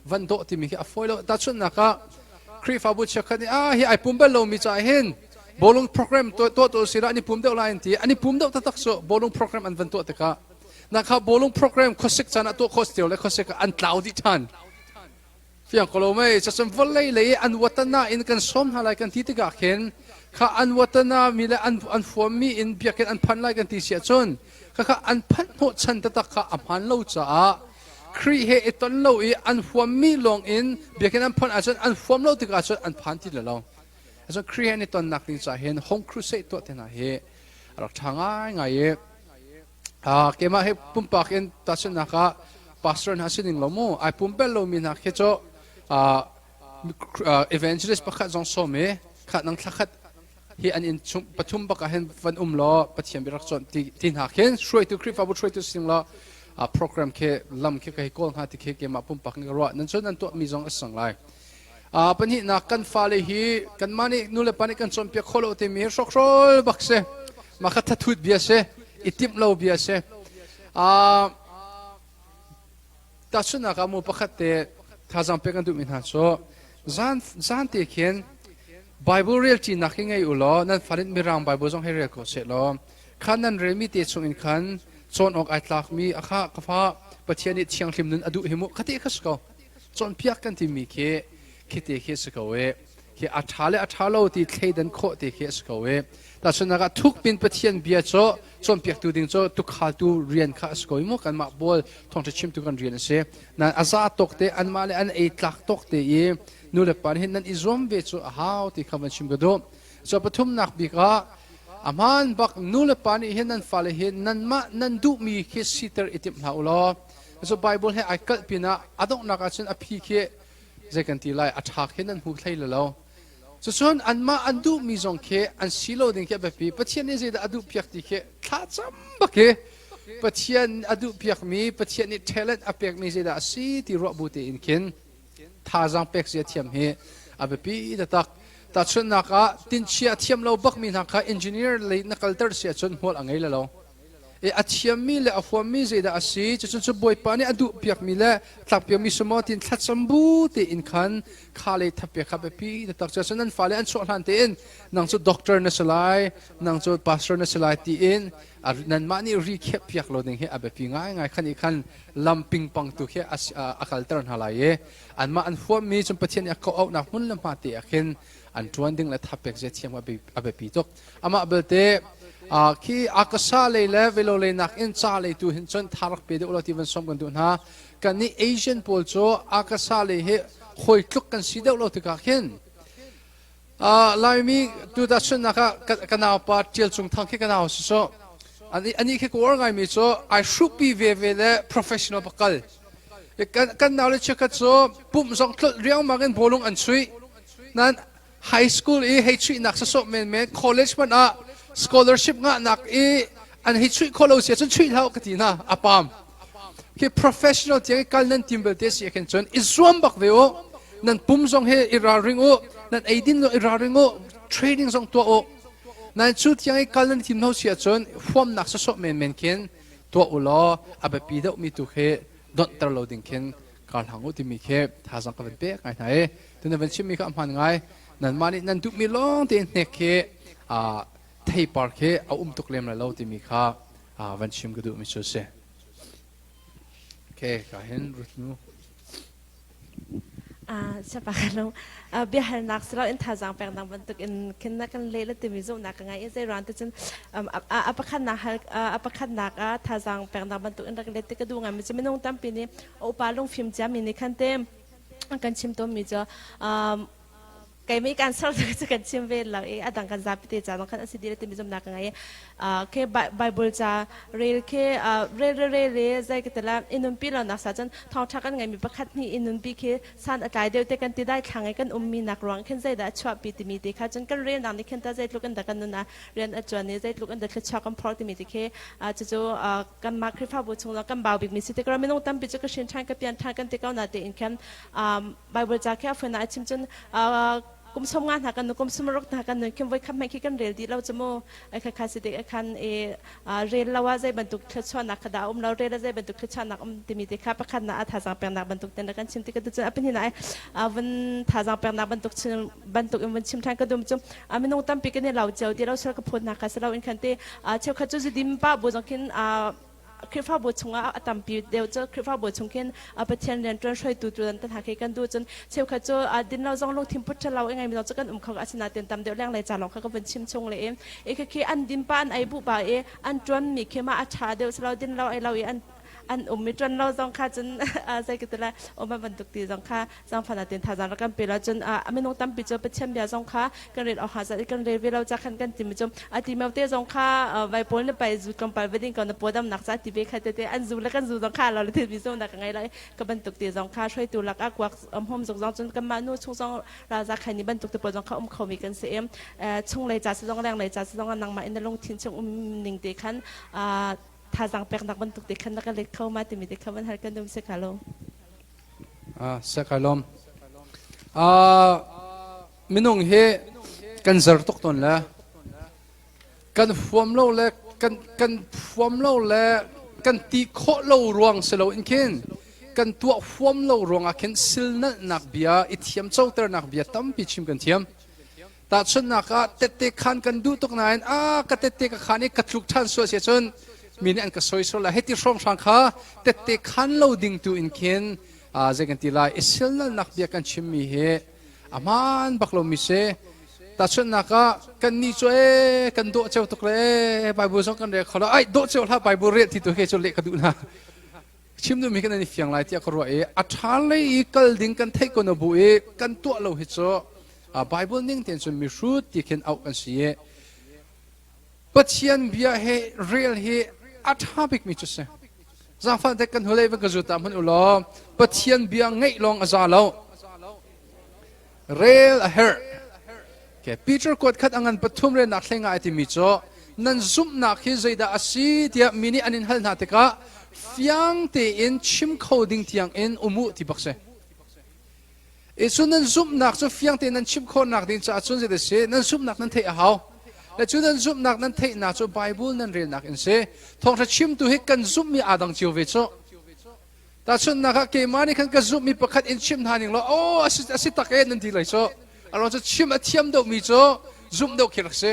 วันโดที่มีแค่อฟอยเราแต่จนนักครีฟาบุเชคันนี่ไอปุ่มเบลเรามีใจเห็นบอลงโปรแกรมตัวสิระนี่ปุ่มเดียวไลน์ที่อันนี้ปุ่มเดียวตักโซบอลงโปรแกรมอันวันตัวตะกะนะครับบอลงโปรแกรมคอสิกจานะตัวคอสเดียวเลยคอสิกอันคลาวดิทันเพียงก็เราไม่จะสมบูรณ์เลยอันวัฒนาอินกันสมหาไรกันที่ตะกะเห็นข้าอันวัฒนามีเลยอันฟอร์มีอินเบียกันอันพันไรกันที่เสียจนข้าอันพันหัวชันตะกะอันพันเล่าจ้าครีเฮอิตันเล่าอันฟอร์มีลงอินเบียกันอันพันอาจจะอันฟอร์มเล่าตะกะอาจจะอันพันที่เราอาจจะครีเฮนี่ตอนนักนิสัยเห็นห้องครูเซตตัวเท่านั้นเฮเราทางไงเกี่ยมาให้ปุ่มปากอินตัดสินนะคะพาสเตอร์นักสิ่งเราโม่ไอปุ่มเปลเรามีนักแค่จะevangelist ประกาศจงสมัยขัดนังขัดที่อันอินประชุมประกาศเห็นวันล้อปฏิบัติรักษาที่หักเห็นช่วยตัวคริสต์ฟ้าบุช่วยตัวสิ่งละโปรแกรมแค่ลำแค่ใครก็หาที่แค่เกี่ยมาปุ่มปากนี่ก็รอดนั่นส่วนนั้นตัวมีจงสั่งไล่ปัญหานักกันฟ้าเลยฮีกันมานี่นู่นเลยปัญหากันจนเปียกโคโลเตมีชกโซลบักเซมาขัดทัดทุดเบียเซอิติมเราเบียเซแต่ส่วนนักมูประคัดเตะถ้าจำเป็นกันดูมินหาโซจานเตะเขียนไบเบิลเรียลจีนักยังไงอุลอนั่นฟันมีรางไบเบิลจงให้เรียกก็เสร็จแล้วขันนั้นเรมิเตะส่งอินขันจนออกไอตลักมีอาคากฟ้าปะเทียนิเชียงทิมนั้นอดุหิมุคติขัสก็จนเพียกกันที่มีเคคิดเตะเคสก็เว khi a tha le a tha lo ti thei dan kho ti khi skoe ta chuna ka thuk pin pathian bia cho chom piak tu ding cho tu kha tu rian kha skoi mo kan ma bol thong chim tu kan rian se na aza tok te an ma le an ei tlak tok te e nu le pan hin nan izom ve chu a hau ti khaman chim ga do so pathum nak bi ka aman bak nu le pan hin nan fa le hin nan ma nan du mi khi sitar itim na ulo so bible he ai kal pina adong na ka chen a phi khi zekan ti lai athak hin nan hu thlai la lo so son an ma an du mi zong khe an silo ding khe bapi pathian ni zeda adu piak ti khe tha cham ba ke pathian adu piak mi pathian ni talent apek mi zeda si ti ro bu te in kin tha jang pek zia thiam he abapi da tak ta chun na ka tin chia thiam lo bak mi na ka engineer le na kaltar sia chun hol angai la lo e athiam mi le afwam mi zeda asi chun chu boy pa ni adu piak mi le tlak piak mi sumo tin thla chambu te in khan khale thape khabe pi ta tak chun nan fale an so hlan te in nang chu doctor na salai nang chu pastor na salai ti in ar nan mani recap piak lo ding he abe pi ngai ngai khan i khan lamping pang tu he akal tar halai e an ma an fwam mi chun pathian ya ko au na hun lam pa te akhin an tuan ding la thapek je thiam abe pi tok ama belte khi akasa le velo le nak in cha le tu hin chon tharak pe de ulati van som kan du na kan ni asian pol cho akasa le he khoi tluk kan si de ulo ti ka khin lai mi tu da chun na ka kana pa til chung thang khi kana so ani khi ko ngai mi cho I should be ve le professional bakal kan knowledge ka cho pum song thl riang magen bolung an chui nan high school e h3 nak sa so men college man a scholarship nga nak e an hi chui kholo sia chun chui lau katina apam ki professional tiang kal nan timbel te sia ken chun izwam bak veo nan pum song he ira ring o nan aidin no ira ring o training song to o nan chu tiang kal nan tim no sia chun form nak sa so men ken to ulo abapi da mi tu he don tar loading ken kal hangu ti mi khe tha jang ka pe ngai thai tuna ven chim mi ka man ngai nan mani nan tu mi long te nek khe thei par khe a tuk lem la lo ti mi kha van chim ga du mi chu se ke ka hen rut nu Sapakalo bihar nak selalu in thazang peng nang bentuk in kena kan lele tu mizu nak ngai in saya rantai jen apakah nak thazang peng nang bentuk in rakyat itu kedua ngai macam minung tampi ni opalung film jam ini kan tem kan cim tom mizu kaya may cancel sa kan cim vel lang adang kan zapit jangan kan asi diri tu mizu nak ngai ke Bible ja real ke real zai kita lah inumpi lah nak sahaja thau thakan ngai mi pakat ni inumpi ke san atai deu te kan tidai khangai kan ummi nak ruang kan zai da chua pi ti mi te kha jan kan real nang ni kan ta zai lukan da kan na real ajuan ni zai lukan da chua kan por ti mi te ke chu kan makrifa bu chung la kan bawik mi si te kra minung tam pi chu ka shin than ka pian than kan te kau na te in kan Bible ja ke afuna achim jan kum som ngan hakan kum sumrok hakan kim voi kham mai ki kan rel di lo chmo ai kha khasi te khan rel lawa zai bantuk thchwa na khada lo rel zai bantuk thchwa na timi te kha pa khan na tha jang peng na bantuk ten kan chim te ka tu apni na van tha jang peng na bantuk in van chim than ka dum chum aminong tam pi ke ne lau chau ti lo sar ka phun na ka sa lo in khan te cheu kha chu dim pa bo jong kin krifa bo chunga atampi deu cho krifa bo chungken apathian len tran shoi tu turan ta thake kan du chun cheu kha cho din lo jong lo thim put chalaw engai mi lo chakan khak asina ten tam deu lang lai cha long kha ka ban chim chung le e kha ki an din pa an ai bu ba e an tron mi khema a tha deu salo din lo ai lo e an mi tron lo jong kha chun sai ki tala oma bantuk ti jong kha jang phana ten tha jang rakam pe la chun aminong tam pi cho pacham bia jong kha kan red o ha za kan red velo cha khan kan tim chum ati mau te jong kha vai pol ne pai zu kam pa wedding kan podam nak sa ti be kha te an zu la kan zu jong kha lo te bi zo na ka ngai lai ka bantuk ti jong kha shoi tu lak a kwak hom jong jong chun kan ma nu chung jong ra za khan ni bantuk te po jong kha khomi kan se chung lai cha se jong lang lai cha se jong nang ma in long thin chung ning te khanถ้าจังเป็กนักบรรทุกติดขันนักเล็กเข้ามาติมิติเข้ามันหันกันดูเสกาลมเสกาลมมินงเฮกันจร์ตุกตนละกันฟอมโลละกันฟอมโลละกันตีโคโลรวงเสลอินเคนกันตัวฟอมโลรวงอาเคนสิลนักนักเบียอิเทียมเจ้าเตอร์นักเบียตั้มปิชิมกันเทียมแต่ชนนักเตเตขันกันดูตุกนายก็เตเตกขันนี่กัดลุกทันส่วนเสียชนมีนี่อันก็สวยสุดละเฮติช่องช่างข้าแต่เตะขันเราดิ่งตัวอินเคนเจกันทีไรอิสราเอลนักเบียกันชิมมีเฮ อามันบักลมิเซแต่ชนนักกันนี่ช่วยกันโดเจ้าตุกเลยไบเบิลสองกันเรียกเขาละไอ้โดเจ้าถ้าไบเบิลเรียกที่ตัวเฮจเล็กกันดูนะชิมดูมีกันในเฟียงไรที่เขารู้อัฐานเลยกัลดิ้งกันเทกันบุกันตัวเราเฮจไบเบิลนิ่งเต็มจนมีรูดที่เขียนเอากันเสียปัจจัยเบียเฮเรียลเฮอัฐาบิกมิจุเซจางฟังแต่กันหัวเลยเป็นกระจุตามมันอุลอปัจจัยเบียไงลองอาซาเราเรียลเฮแกปีเตอร์กดขัดอันปฐุมเรนักเลงไอติมิโจนั่นซุ่มนักที่ใจดาอสีที่มินิอันนินฮัลนาติกะฟียงเตอินชิมเขาดิ้งที่ยังอินอุมุที่บักเซส่วนนั้นซุ่มนักจะฟียงเตนั้นชิมเขานักดิ้งจะส่วนเจตเสนั้นซุ่มนักนั้นเทอะฮาวและจุดนั้นซุ่มนักนั้นเทนักจะไบเบิลนั้นเรียนนักอินเสทองจะชิมตัวให้กันซุ่มมีอาดังจิวเวโจแต่ส่วนนักเกมานี่กันกันซุ่มมีประคัดอินชิมทานิงละโอ้อสิตักเอ็นนั่นที่ไรโจเราจะชิมเทียมดอกมีโจซุ่มดอกเขียนเส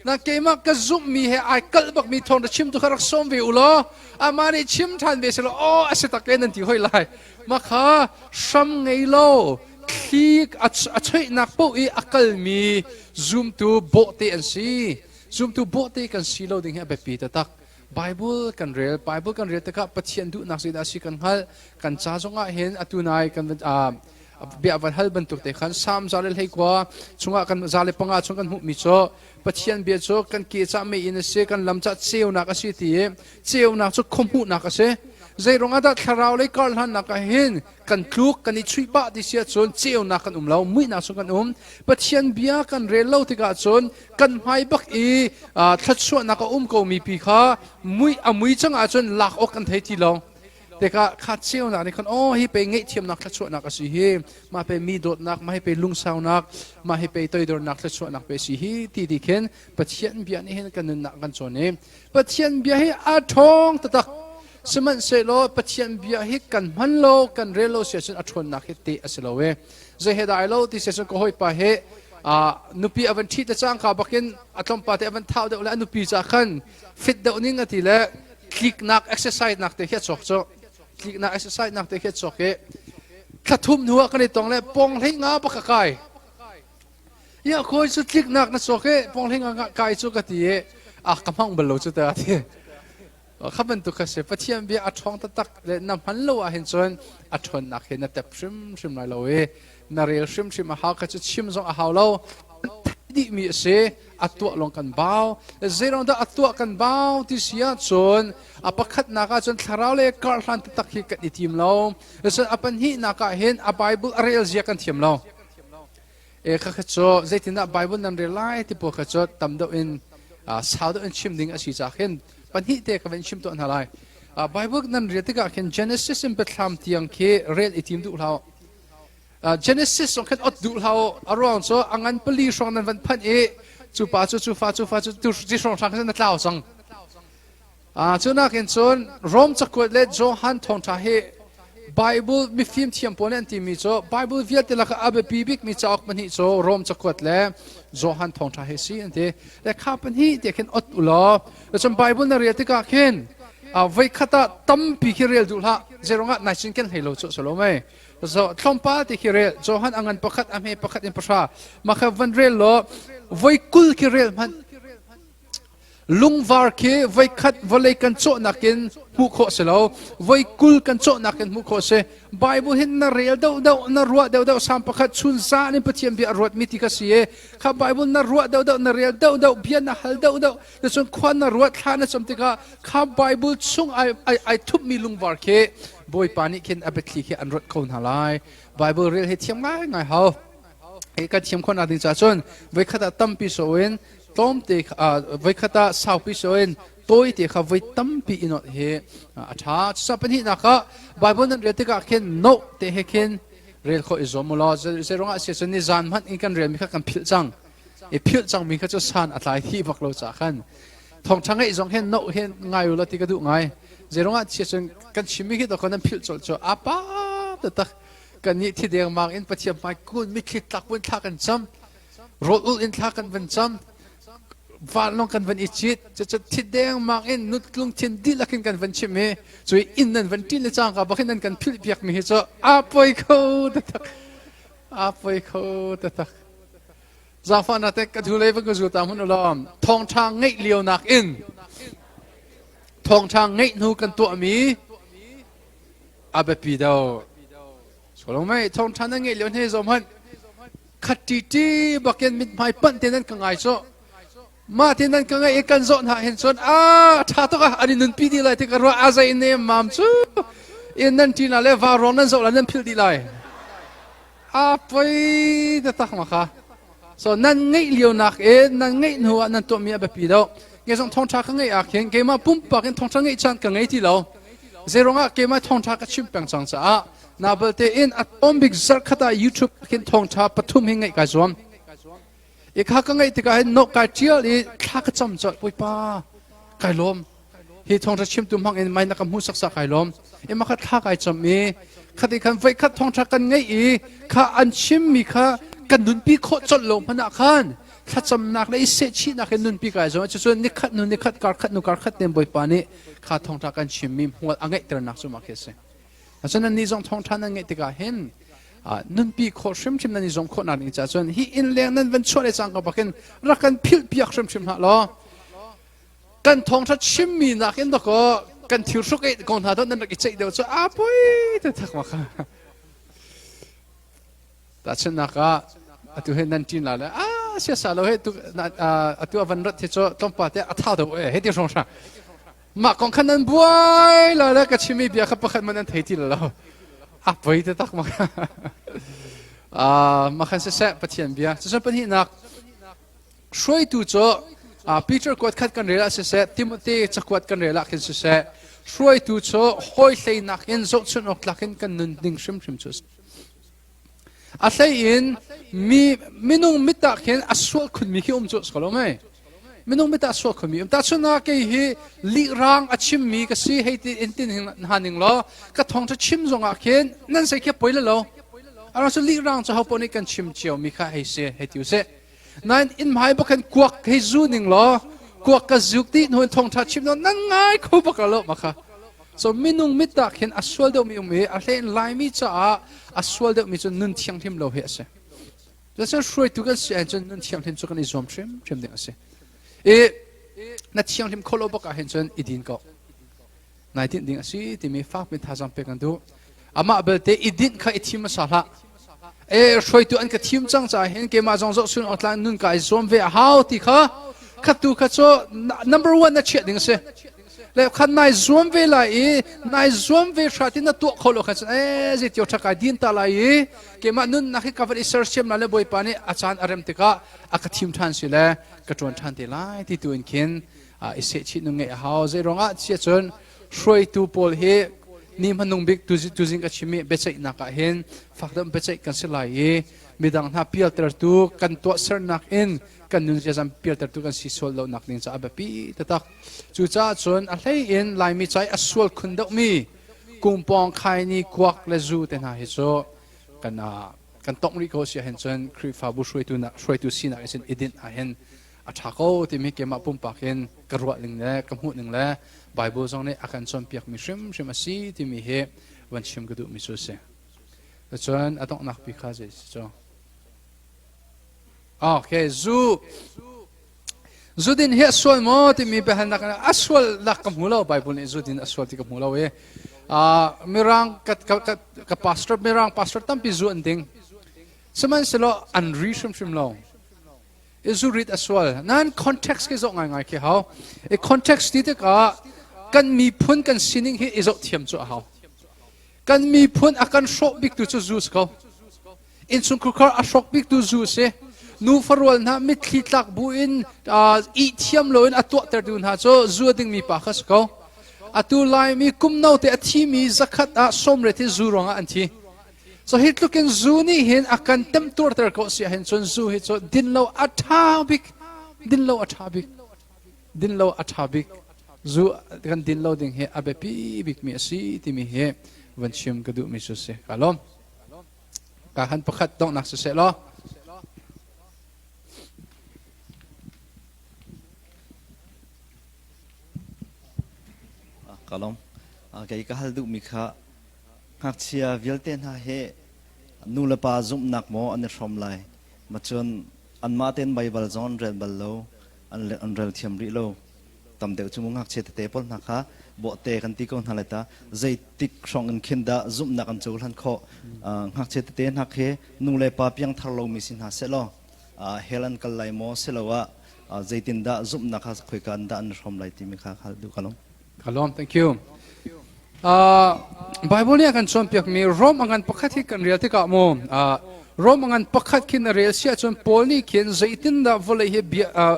นักเกมก็ซุ่มมีให้ไอ้กัลบักมีทองจะชิมตัวขรักส้มวิวล้ออามานี่ชิมทันเบสละโอ้อสิตักเอ็นนั่นที่ห้อยไล่มาค่ะซ้ำไงโลคีกช่วยนักปุ๊ยอักลมีซุ่มตัวโบเตอันซีซุ่มตัวโบเตกันซีโลดิ่งให้แบบปีตะตักไบเบิลกันเรียลแต่ก็ปฏิญาณดูนักศิษย์สิกันฮัลกันจ้าจงอาเห็นอตุนายกันเบียวันฮัลบรรทุกแต่ขันสามจาเลให้กว่าช่วงกันจาเลปังอาช่วงกันหุบมิโซปฏิญาณเบียโซกันเกี่ยจะไม่อินเสกันลำจัดเซลนักสิทีเซลนักจะคมหุนักเสใจรงอาดัดคาราวเลยการหันนักเห็นกันคลุกกันอิทธิบาทที่เสียจนเซลนักกันเราไม่นักช่วงกันปฏิญาณเบียกันเรลเล่าที่กันจนกันไม่บักทัดส่วนนักก็มีปีขาไม่จังอาจนหลักอกกันเทที่ลองแต่ก็ขาดเชี่ยวนักในคนโอ้ให้ไปเงี้ยเทียมนักทัดส่วนนักสิเฮมาไปมีโดดนักมาให้ไปลุงสาวนักมาให้ไปตัวโดดนักทัดส่วนนักไปสิเฮที่ดีเข็นปฏิญาณเบียนี่เห็นกันนักกันจนเนี่ยปฏิญาณเบียให้อาทองตะตักสมันเสโลปฏิญาณเบียให้กันมันโลกันเรโลเสียจนอาทนนักให้เตะสิโลเวจะเหตุใดโลที่เสียจนก็ห้อยไปเหนุปีอวันที่จะจ้างข่าวบักินอัตลมปาเตอวันเท่าเดียวแล้วนุปีจะขันฟิตเดียวนี้นาทีละคลิกนักเอ็กซ์ไซส์นักเตะเขียดจอกโจคลิกนักเอ็กซ์ไซส์นักเตะเขียดจอกเกะขัดทุ่มหัวกันในตรงเลยปองให้งาปะกายยังคอยสุดคลิกนักนั่นจอกเกะปองให้งากายจุกตีกำลังบรรลุจุดเดียวที่ข้าเป็นตุกเสพที่อันเบียอัดช่องตักเลยนำหันโลเห็นจนอัดชนนักเห็นนัดเต็มชิมไรโลนาเรียลชิมมาหาก็จะชิมจงอาหารเราดีมีเสอัดตัวลงกันเบาเจรองได้อัดตัวกันเบาที่เสียจนประคัดนักจนทาราวเลยการหันตักกันในทีมเราส่วนปัญหานักเห็นไบเบิลเรียลเสียกันทีมเราข้าขจรใจที่นักไบเบิลนั้นเรียลไลที่พวกขจรตำตัวอินสาวตัวอินชิมดิ่งอาศัยจากเห็นปัญหาเด็กกับชิมตัวนั้นอะไรไบเบิลนั้นเรียกที่ก็เห็น Genesis เป็นทำที่ยังเคเรียลอีทีมดูเราGenesis สองคนอดดูเราอารมณ์โซอังันปลีสองนั้นวันพันจูฟ้าจูที่สองทางนั้นเล่าสังจูนักเห็นส่วนรอมจักรวรรดิโจฮันทองท่าเฮไบเบิลมีฟิล์มเทียมปนอันที่มีโซไบเบิลเวียดที่ละก็อับปีบิกมีจากออกมันฮิโซรอมจักรวรรดิโจฮันทองท่าเฮสิอันที่แต่ข้าพันฮิเด็กเห็นอดอุลาแล้วจนไบเบิลนั้นเรียกที่ก็เห็นไว้ขัดตั้มปีกิเรียลดูละเจรงะนายชิงเกนให้เราจุดสโลไหมso ทอมป้าที่คิเรลโจฮันอังันประคัดอเมประคัดอินประชามาขวันเรลโลไว้กุลคิเรลมันลุงวาร์เคไว้ขัดวลัยกันโจนักินมุขเสลาไว้กุลกันโจนักินมุขเสไบเบิลเห็นนาเรลดาวนารัวดาวสามประคัดชุนซานิปฏิยมเบียรวดมิติกษีข้าไบเบิลนารัวดาวนาเรลดาวเบียนาฮัลดาวแต่ส่วนควันนารัวท่านะสมติกาข้าไบเบิลช่วงไอทุบมีลุงวาร์เคบอยปานิเข็นอเบคลีเขอันรถคนหาลายไบเบิลเรียลเทียมง่ายเขาเอกเทียมคนอาดิจาจนไว้ขัดตั้มปีโซเอนต้มเตะไว้ขัดสาวปีโซเอนตัวเตะเขาไว้ตั้มปีอินอตเฮถ้าสับปะรดนะคะไบเบิลนั้นเรียลที่ก็เข็นโนเตะเข็นเรียลเขาอิจมุลาจะร้องอาเซียนนิจานมันอีกันเรียลมีกันพิลจังพิลจังมีกันจะสานอะไรที่บักเราจากกันทองช่างไอ้จงเห็นโนเห็นง่ายอยู่แล้วที่ก็ดูง่ายเจรงอ่ะเชื่อจนกันชิมิกิตัวคนนั้นพิลโจอาป้าแต่ตักกันนี่ที่เดียงมางอินปฏิบัติไม่กุนไม่คิดตักวันทักกันซ้ำรถอุ่นทักกันวันซ้ำฟ้าลงกันวันอิจิตจะที่เดียงมางอินนุดลงทินดีลักกันวันชิมิจอยอินนั้นวันที่ละจังกับบักนั้นกันพิลเปียกมีเหตุอาป่วยเขาแต่ตัก apa kau tetap Zafan natek kadulai begitu tamun alam thong chang ngai liu nak in thong chang ngai nu kan tu mi abe pidau solong mai thong chang ngai liu ne zoman khati ti baken mit mai pan tenan kangai so ma tenan kangai ikan zo na hen son tha to ka ani nun pi di lai te ka ro azai ne mam chu in nan ti na le va ronan zo la nan phil di lai apai de tak ma kha so nan ngai liu nak nan ngai nu nan to mi abe pidau nge song thong cha ka ngai a khen ke ma pum pa ken thong cha ngai chan ka ngai ti lo zeronga ke ma thong cha ka chim pang chang cha na balte in atomic zar khata youtube ken thong cha pathum hingai ka zom e kha ka ngai ti ka no ka chial e kha ka cham cha poi pa kai lom hi thong cha chim tum hang en mai na kam hu sak sa kai lom e ma kha tha kai cham mi khati khan vai khat thong cha kan ngai e kha an chim mi khaกันนุนปีโคจดลงพนักขันถ้าจำนักได้เสียชีนักนุนปีกายจงจะส่วนนิคัดนุนนิคัดการคัดนุการคัดเต็มบ่อยปานี้ข้าทองทากันชิมมีหัวอังเกตระนักสมัครเสียฉะนั้นนิจงทองทานังเกติกาเห็นนุนปีโคชิมนั้นนิจงโคนักนิจส่วนฮีอินเลี้ยงนั้นเป็นช่วยจังกับกันรักกันพิลพิยักชิมหาล้อกันทองทัดชิมมีนักเห็นตะก็กันทิวสุกไอ้กองทัดนั้นนักอิจฉาเดียวจะปุ้ยจะทักมาค่ะแต่ฉันนักตัวเห็นนั่นจีนแล้วเสียสาเราเห็นตัววันรถที่จะต้องปาเตะท่าตัวเห็นที่สงสารมาของขันนั้นบ่อยแล้วก็ชิมีเบียร์ขับขันมันนั่นเที่ยวแล้วไปจะตักมามาขันเสียปะเทียนเบียร์จะส่วนปะที่นักช่วยตัวจะปีเตอร์กวดขัดกันเรื่องเสียทิโมธีจะกวดกันเรื่องกันเสียช่วยตัวจะห้อยใส่นักเงินจดชุนออกหลักเงินกันนึงดิ่งชิมจุดอาศัยอินมีนุ่งมิตรเห็นอสวลคุณมีขี้จุสกลไหมมีนุ่งมิตรอสวลคุณมีแต่ส่วนนักเฮลีรังอาชิมมีก็สิให้อินตินหันหนึ่งล้อก็ท้องจะชิมจงอาเห็นนั่นใส่แค่ป่วยแล้วเราจะลีรังจะเอาปนกันชิมเจียวมีค่าให้เสียให้ติวเสียนั่นอินหมายบอกกันกวักให้จูหนึ่งล้อกวักกับจุกที่หน่วยท้องจะชิมนั่นง่ายเขาบอกกันแล้วมาค่ะso minung mitak hen aswal deu mi umi a hlen lai mi cha aswal deu mi chun nun thiang thim lo he ase jasa shroi tu kan se chun nun thiang thim chu kan izom threm ding ase na thiang thim kholo baka hen chun idin ko 19 ding ase ti mi fak mi thazam pe kan du ama belte idin kha ithim sala shroi tu an ka thim chang cha hen ke ma jong zo sun otlan nun ka izom ve how ti kha khatu kha cho number 1 na che ding aseแล้วขันนายซวมเวลาอีนายซวมเวชาตินั่นตัวเขาหลอกกันจิตยศกายดินตาลายเกี่ยมันนุ่นนักการอิสราเอลนั่นเลยบ่อยปานี่อาจารย์อารัมติกะอากาศทิมทันสิเลยกระจวนทันทีไล่ที่ตัวอินเคนอิสเอชินุ่งเงาฮาวเจรองอ่ะเสียจนช่วยตัวพอลเฮนี่มันนุ่งบิ๊กตุจิงกับชิมิเบชัยนักเห็นฝักดำเบชัยกันสิไลมีดังท่าเปียตร์ตัวกันตัวเสร์นักเห็นกันนุ่งจะจำเปียตร์ตัวกันสิสวลเรานักนิ่งจะแบบปีแต่ตักจู่จ้าจนอะไรเอ็นลายมีใจอสวลคุณดอกมีกุมปองใครนี่กวักและจูแต่หาเหตุกันต้องรีโกเสียเห็นจนคริฟาบุช่วยตัวสินักเห็นอิดินเห็นอาชาโกที่มีเกมาปุ่มปากเห็นกระรวดหนึ่งแล้วกำหูหนึ่งแล้วไบเบิลตรงนี้อาการจนเปียกมีชิมมาซีที่มีเหตุวันชิมกระดูกมีสุดเสียแต่จนอาต้องนักพิฆาตจ้าโอเคจูดินเฮสวลมอที่มีเป็นนักอัสวลนักกำหูเราไบเบิลนี่จูดินอัสวลที่กำหูเรามีร่างกับพาสเตอร์มีร่างพาสเตอร์ตั้งปีจูอันดิ้งสมัยสิเราอันรีชิมเราจูริดอัสวลนั่นคอนเท็กซ์ก็จะง่ายๆแค่เขาคอนเท็กซ์ที่เด็กกันมีพ้นกันสิ่งนี้ที่จะเทียมจุเขากันมีพ้นอาการช็อกบิ๊กตัวจะจูสเขาอินสุนคุกร์อาช็อกบิ๊กตัวจูสนูฟรวลนะมิดขีดลักบุอินอีเทียมโลอินอัตัวเตอร์ดูนะจูดิ้งมีปากเขา atu lai mi kumnau te athi mi zakat a somre te zuronga anthi so hit lukin zu ni hin akan tem tur ter ko sia hin chon zu hi cho dinlo athabik zu kan dinlo ding he abepi bik mi si ti mi he vanchim kadu mi su se kalom ka han pakhat dong nak se lo kalom cái hal du mi kha hak chia vial ten ha he นูเลปาซุ่มนักโมอันนี้ชมไลมาจนอันมาเต้นไบเบิลจอนเรนบัลโลอันเรลเทียมริโลตำเดียวจุมุงหักเชตเตปอลนะคะบ่เตกันตีก่อนทางเลตาใจติกช่องอันขินดาซุ่มนักอันจูหันข้อหักเชตเตนักเฮนูเลปาเพียงทาร์โลมิสินหาเซโลเฮลันกัลไลโมเซโลวะใจตินดาซุ่มนักฮัสคุยกันดาอันชมไลติมิค่ะดูกันลง Kalom, thank you. Bible ni akan chon piak mi Rom angan pakhat hi kan real tika mo. Rom angan pakhat kin real sia chon Paul ni kin zaitin da volei he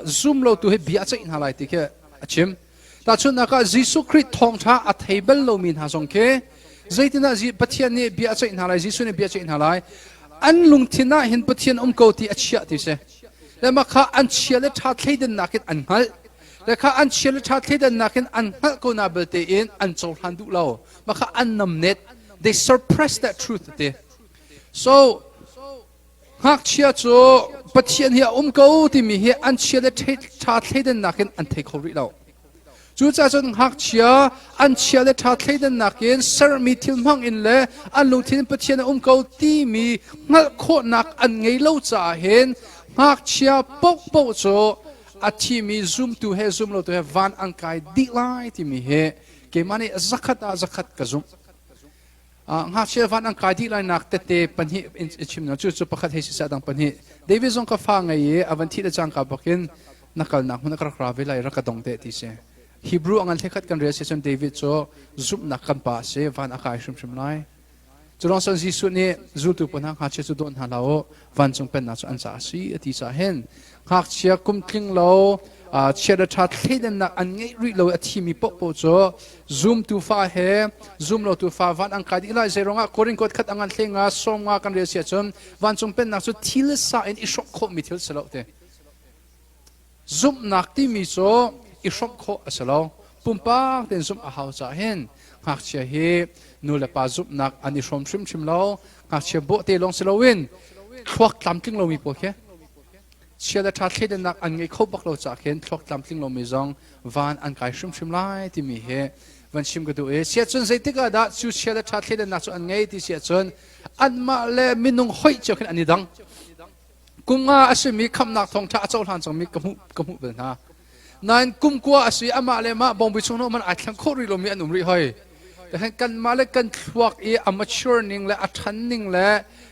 zoom lo tu he bia cha in halai tike achim. Ta chon naka Jesu Christ thong tha a table lo min ha song ke zaitin da ji pathian ni bia cha in halai Jesu ni bia cha in halai an lung thina hin pathian ko ti achia ti se. Le makha an chia le tha thleiden nakit an halแต่ข้าอันเชื่อชาติเดินนักอันฮักกูนาเบลเตอินอันโจลฮันดูเรามาข้าอันนำเน็ต they suppress that truth เต so ฮักเชื่อจูปัจเจียนเฮียกูที่มีเฮียอันเชื่อชาติเดินนักอันเทคโอริเราจู่จ้าจนฮักเชื่ออันเชื่อชาติเดินนักเซอร์มีทิลมังอินเล่อันลุงทินปัจเจียนกูที่มีงัดโคนักอันไงเล่าจ่าเห็นฮักเชื่อปกจูอาที่มี zoom ตัวเฮ zoom เราตัวเฮวันอังกายดีไลที่มีเฮเกี่ยมันนี่zakatกับ zoom หากเชื่อวันอังกายดีไลนักเตะปัญหาชิมนะจู่ๆประคัดให้สิษย์ดังปัญหาเดวิดซงก็ฟังไงอวันที่จะจังกับบักินนักนักมันนักคราเวลารักดงเตะที่เสฮีบรูอังกฤษเทคัดกันเรียนเซนเดวิดโจ zoom นักกันป่าเสวันอังกายชิมไลจุดลองสังจิสุนี่จู่ตัวปัญหาหากเชื่อจุดโดนหาเราวันจงเป็นนักอันจ่าสีที่จะเห็นหากเชื่อกุมทิ้งเราเชื่อชาติเดินนักอันงี้ริเราที่มีปกป้องจ้า zoom ตัวฟ้าเฮ zoom เราตัวฟ้าวันอังคารที่ไล่เจรงะโครินกดขัดอังกันเทงะส่งมากันเรียเสียจนวันจงเป็นนักสุดที่เลสอินอิชกโคมิทิลสลาวเต zoom นักที่มีจ้าอิชกโคสลาวปุ่มปากเดิน zoom อาหาวจ่าเห็นหากเชื่อเฮนูเลปา zoom นักอันนี้ชิมเราหากเชื่อโบเตลงสลาวินควักตามทิ้งเรามีปกเฮเชื่อชาติเดินนักอันไงเขาบักเราจากเห็นคลอกตามทิ้งเราไม่จงวันอันกายชิมไล่ที่มีเหวันชิมก็ดูเสียจนใจติกาดาชูเชื่อชาติเดินนักอันไงที่เสียจนอันมาเลมินุงห้อยเจ้าขึ้นอันนี้ดังกุมอาสิมีคำนักทองท้าเจ้าหลานจงมีกมุเป็นฮะนั่นกุมกัวสิอามาเลมาบองบิชงโนมันอาจทั้งโคริโลมีอันนุ่มรีห้อยแต่กันมาเลกันทวกอามาชัวร์นิ่งและอัชันนิ่งและ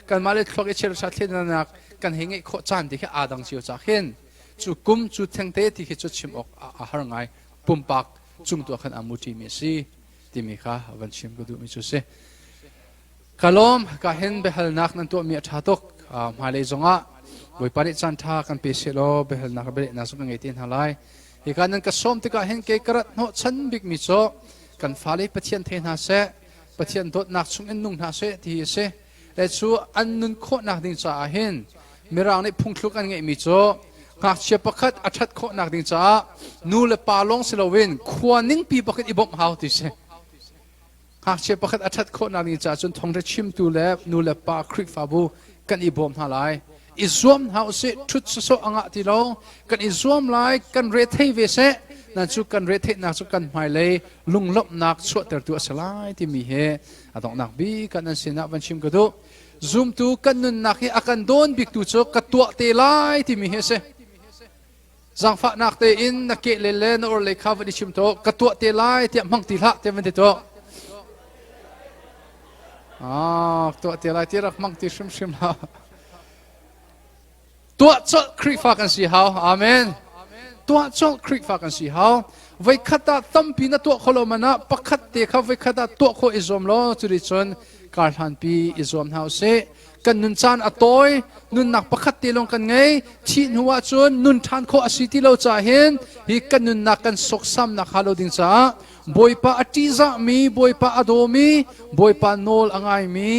กันมาเลทวกเชื่อชาติเดินนักกันเห็นไอ้โคจานที่แค่อาดังเชียวจากเห็นจู่กุมจู่แทงเตะที่แค่จุดชิมออกอาหารไงปุ่มปากจุ่มตัวขันอามุติมีสิที่มีค่ะวันชิมก็ดูมีจุดสิกะลมก็เห็นเบลนักนั่นตัวมีอัฐตกมาเลยจงอ่ะวิปริจันทากันเปเชโลเบลนักเบลนักสุดไงที่นั่นอะไรอีกการนั้นก็ส้มที่ก็เห็นเกกระโนชันบิกมิโซกันฟ้าเลยปะเทียนเทนาเสปะเทียนโดดนักสุงเอ็นนุ่งนาเสที่เสแต่จู่อันนุนโคนักดิ่งจ่าเห็นมีรางในพุ่งลุกอันไงมิโซหากเชื่อประคัดอัดโคนักดิ่งจ่านูเลปาลงสิลวินควรนิ่งปีประคัดอิบมหาวที่เสหากเชื่อประคัดอัดโคนักดิ่งจ่าจนทองได้ชิมตูเล็บนูเลปาคริกฟาบูกันอิบมหาไลอิซวมหาวเสชุดโซอังะที่เรากันอิซวมไลกันเรทเทเวเสนั่นสุกันเรทเทนักสุกันหมายเลยลุงลบนักสวดแต่ตัวสลายที่มีเหตุต้องนักบีกันนั่นสินะวันชิมก็ดู zoom ตัวกันนุนนักให้อาการโดนบิกตัวโจกตัวเตลายที่มีเหตุสังฝนักเตอินนักเกลเลนโอเลคาวันชิมโตกตัวเตลายที่มังติละเตมันติโตตัวเตลายที่รักมังติชิมละตัวโจคริฟ้ากันสีหาวอาเมนตัวโจคริฟ้ากันสีหาวไว้ขัดตั้มปีนตัวขลมันนะปักขัดเตะเขาไว้ขัดตัวโคอิซอมโลจุดิชนการหันปีอิซอมเฮาเซกันนุนจานอตอยนุนนักปักขัดเตะลงกันไงที่หัวจนนุนทานโคอสิติเราจะเห็นฮีกันนุนนักกันสกซ้ำนักฮาโลดิงจ้าบอยปาอติซามีบอยปาอโดมีบอยปาโนลอังไงมี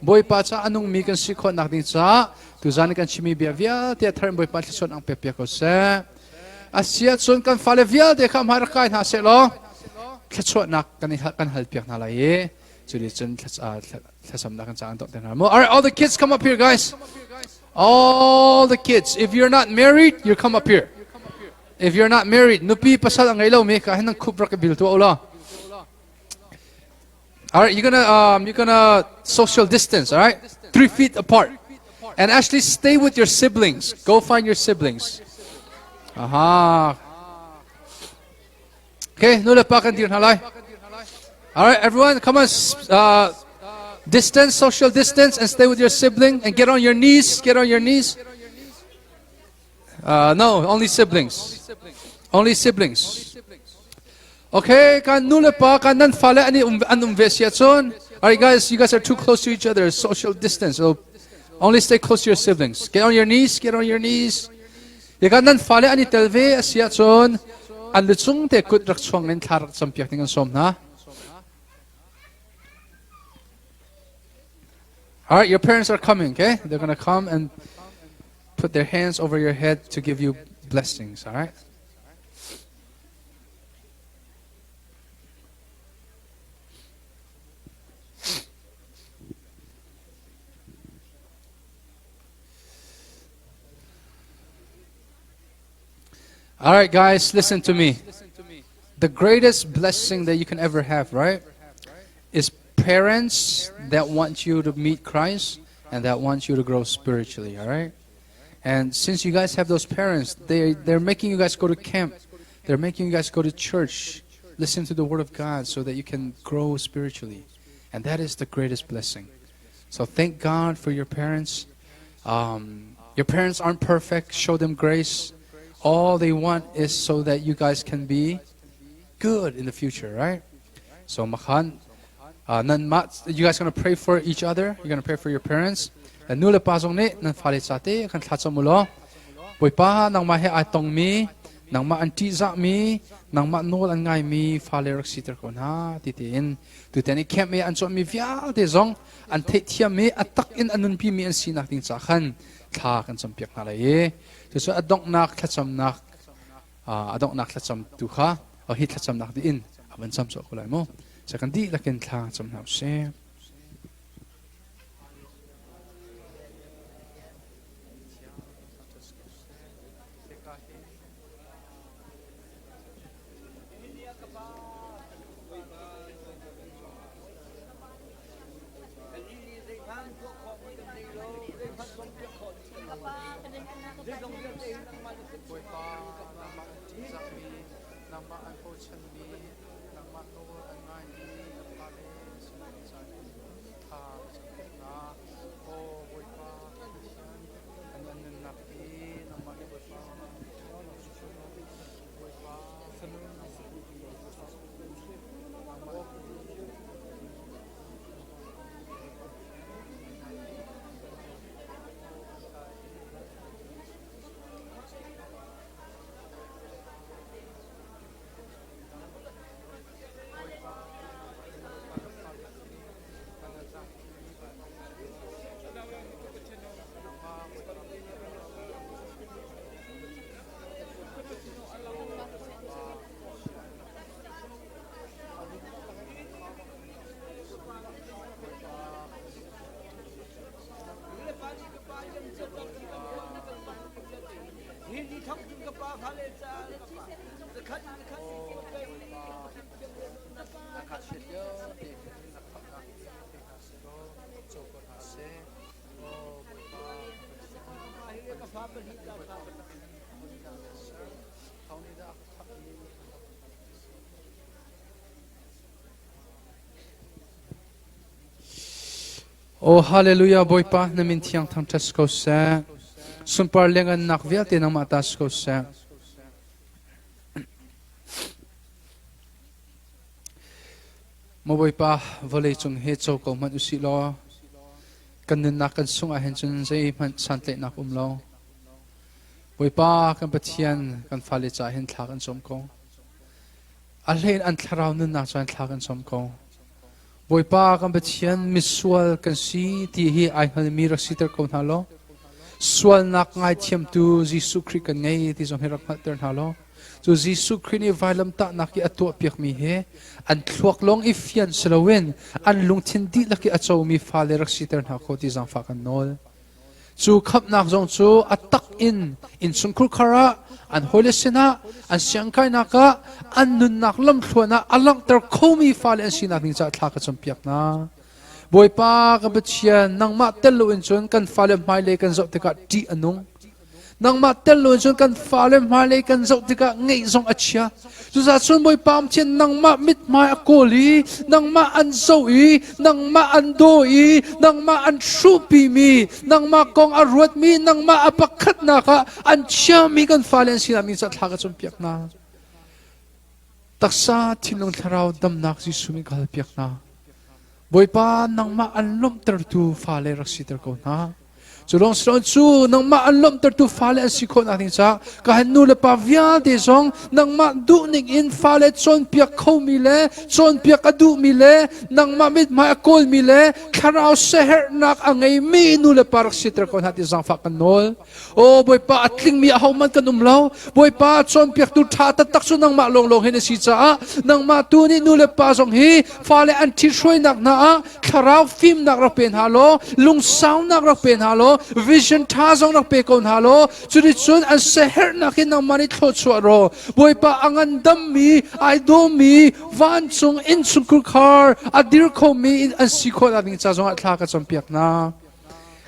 บอยปาจ้าอนุงมีกันสิคนนักดิงจ้าตุจานิกันชิมีเบียเวียเตะทาร์บอยปาที่ส่วนอังเปียกเซอาเซียส่วนกันฟาเลเวียเด็กข้ามหารักกันหาเสลอแค่ชวนนักกันฮัลเปียกนาลายจุดจนแค่สำนักกันจางตกแต่ละโม Alright, all the kids come up here, guys. All the kids. If you're not married, you come up here. If you're not married, nupi pasal ang ilaw me kahit ng kubra ka bil to Allah. Alright, you're gonna social distance. Alright. 3 feet apart. And actually stay with your siblings. Go find your siblings. Aha. Okay, nula pa kan tirhan halay. All right, everyone, come on. Distance, social distance, and stay with your sibling and get on your knees. Get on your knees. No, only siblings. Only siblings. Okay, kan nula pa kan nan fala ani vesyaton. All right, guys, you guys are too close to each other. Social distance. So only stay close to your siblings. Get on your knees. Get on your knees. Yakan nan fala ani telve asyaton. An lutsung te kut rakchwang nen tharak champiak tingan som na. All right, your parents are coming, okay? They're going to come and put their hands over your head to give you blessings, all right? All right, guys, listen to me. The greatest blessing that you can ever have, right, is parents that want you to meet Christ and that want you to grow spiritually, all right? And since you guys have those parents, they're making you guys go to camp. They're making you guys go to church, listen to the Word of God so that you can grow spiritually. And that is the greatest blessing. So thank God for your parents. Your parents aren't perfect. Show them grace. All they want is so that you guys can be good in the future, right? So Makhan, you guys going to pray for each other. You're going to pray for your parents. Nula pasong ni nan falit sate kan tlatsa mulo. Boipa nang mahe atong mi, nang ma anti za mi, nang ma nol an ngai mi faler siter kon ha titin. Tuteni camp mi anso mi via de zong an te tia mi atak in anun pi mi an sinak ting cha khan tha kan champiak na lai. So adong nak tlatsam nak adong nak tlatsam tu kha o hit tlatsam nak di in aban sam so kulai mo. Second di lakin tha cham nau se. Oh hallelujah boipa namin tiang thang tasko sa sumpar lengan nakvial tinang matasko sa mo boipa volei chung he choko man usilo kanin nakan sung ahen chun sei man santle nak umlo boipa kan pathian kan fale cha hen thlakan somko alhen an thlaraw nun na chan thlakan somko boipa kan pathian misual kan si ti hi ai hal mi rasiter ko halo swal nak ngai thiam tu jisu khri kan ngai ti som herak mater halo so jisu khri ni vailam ta naki atwa piak mi he an thluak long ifian selawin an lungthin di laki achaw mi fale rasiter na ko ti jang fa kan nol chu khap nak jong chu atak in sungkur khara an holesena an siangkai naka an nun nak lam thluana alang ter khomi fale an sinak ning cha thlaka champiak na บอยป้ากับเชียนังมาเตลุอินชนกันฟาเลมไฮเลกันจบติกาดีอันงนังมาเตลุอินชนกันฟาเลมไฮเลกันจบติกาเงยซงอัจฉริยะจุดส่วนบอยป้ามเชียนังมามิดมาอโกลีนังมาอันโซอีนังมาอันโดอีนังมาอันชูปีมีนังมากองอรวดมีนังมาอปักขัดนะคะอันเชียมีกันฟาเลนสินามีสัตว์หากจมเปียกนาตักษาที่ลงทาราวดำนักจิสุมิกัลเปียกนาบอยป้านังมาอันล้มตรตูฟาเลรักสิตรโกนาจุลงสรนจูนังมาอันล้มตรตูฟาเลอันสิโกนาทิงจ้าก็เห็นนูเลปาวิอาเดซองนังมาดูนิกอินฟาเลจนเปียกเขามีเลจนเปียกอดูมีเลนังมามิดมาอโกลมีเลคาราวเซฮร์นักอังไงมีนูเลปารักสิตรโกนาทิจังฟักกันโนลโอ้บอยป้าอัดลิงมีเอามันกันเล่าบอยป้าจนเปียกตุท่าตักสุนังมาลงเห็นสิจ้านังมาตูนี่นูเลปาซองฮีฟาเลอันที่ช่วยนักนาคาราวฟิล์มนักรักเป็นฮัลโหลลุงสาวนักรักเป็นฮัลโหลวิชั่นท่าซองนักเป็นคนฮัลโหลจุดจุดอันเซฮร์นักนังมานิทอดชัวโรบอยป้าอังันดัมมีไอดอมีวันซงอินสุกุคาร์อดีร์คมีอันสิโคดอันนี้จ้าซองอัตลากัจมเปียกนา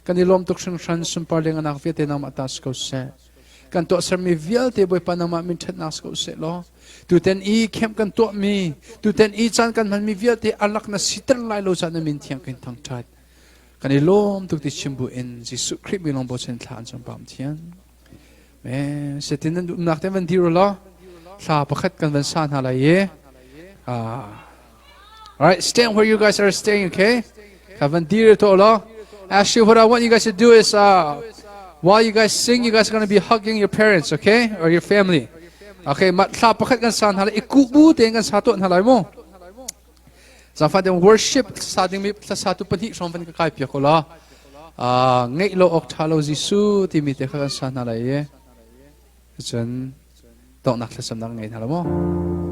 กันนี่ลมตุกชันชันสุนปาร์เลงนักเวทนังมาตัสเขาเสกันตัวสามีวิลเตบอยป้านังมามินทัดนักเขาเสโลตัวเต็นอีเข้มกันตัวมีตัวเต็นอีจันกันมันมีวิลเตอัลลักนัสิตรไลโลจันมินเทียงกันทั้งชัดกันนี่ลมตุกติชิมบุอินจิสุคริบิลงบเซนทานจังปามเทียนแม่เสตินั้นดูนักแต่วันที่รู้ละสาประคัดกันวันสานอะไรเย่ alright stand where you guys are staying okay กันวันที่รู้ตัวละ actually what I want you guys to do is while you guys sing you guys are going to be hugging your parents okay or your family okay มาสาประคัดกันสานอะไรอีกกูบูเต็งกันสาตัวอะไรมั้งสาฟังเดี๋ยว worship สาดิ่งมีสาตุปนิชมฟันก็ใกล้เปียกละเงยโลออกทาโลจิสูที่มีแต่กันสานอะไรเย่จนต้องนักเทศน์นักเงินฮะละมั้ง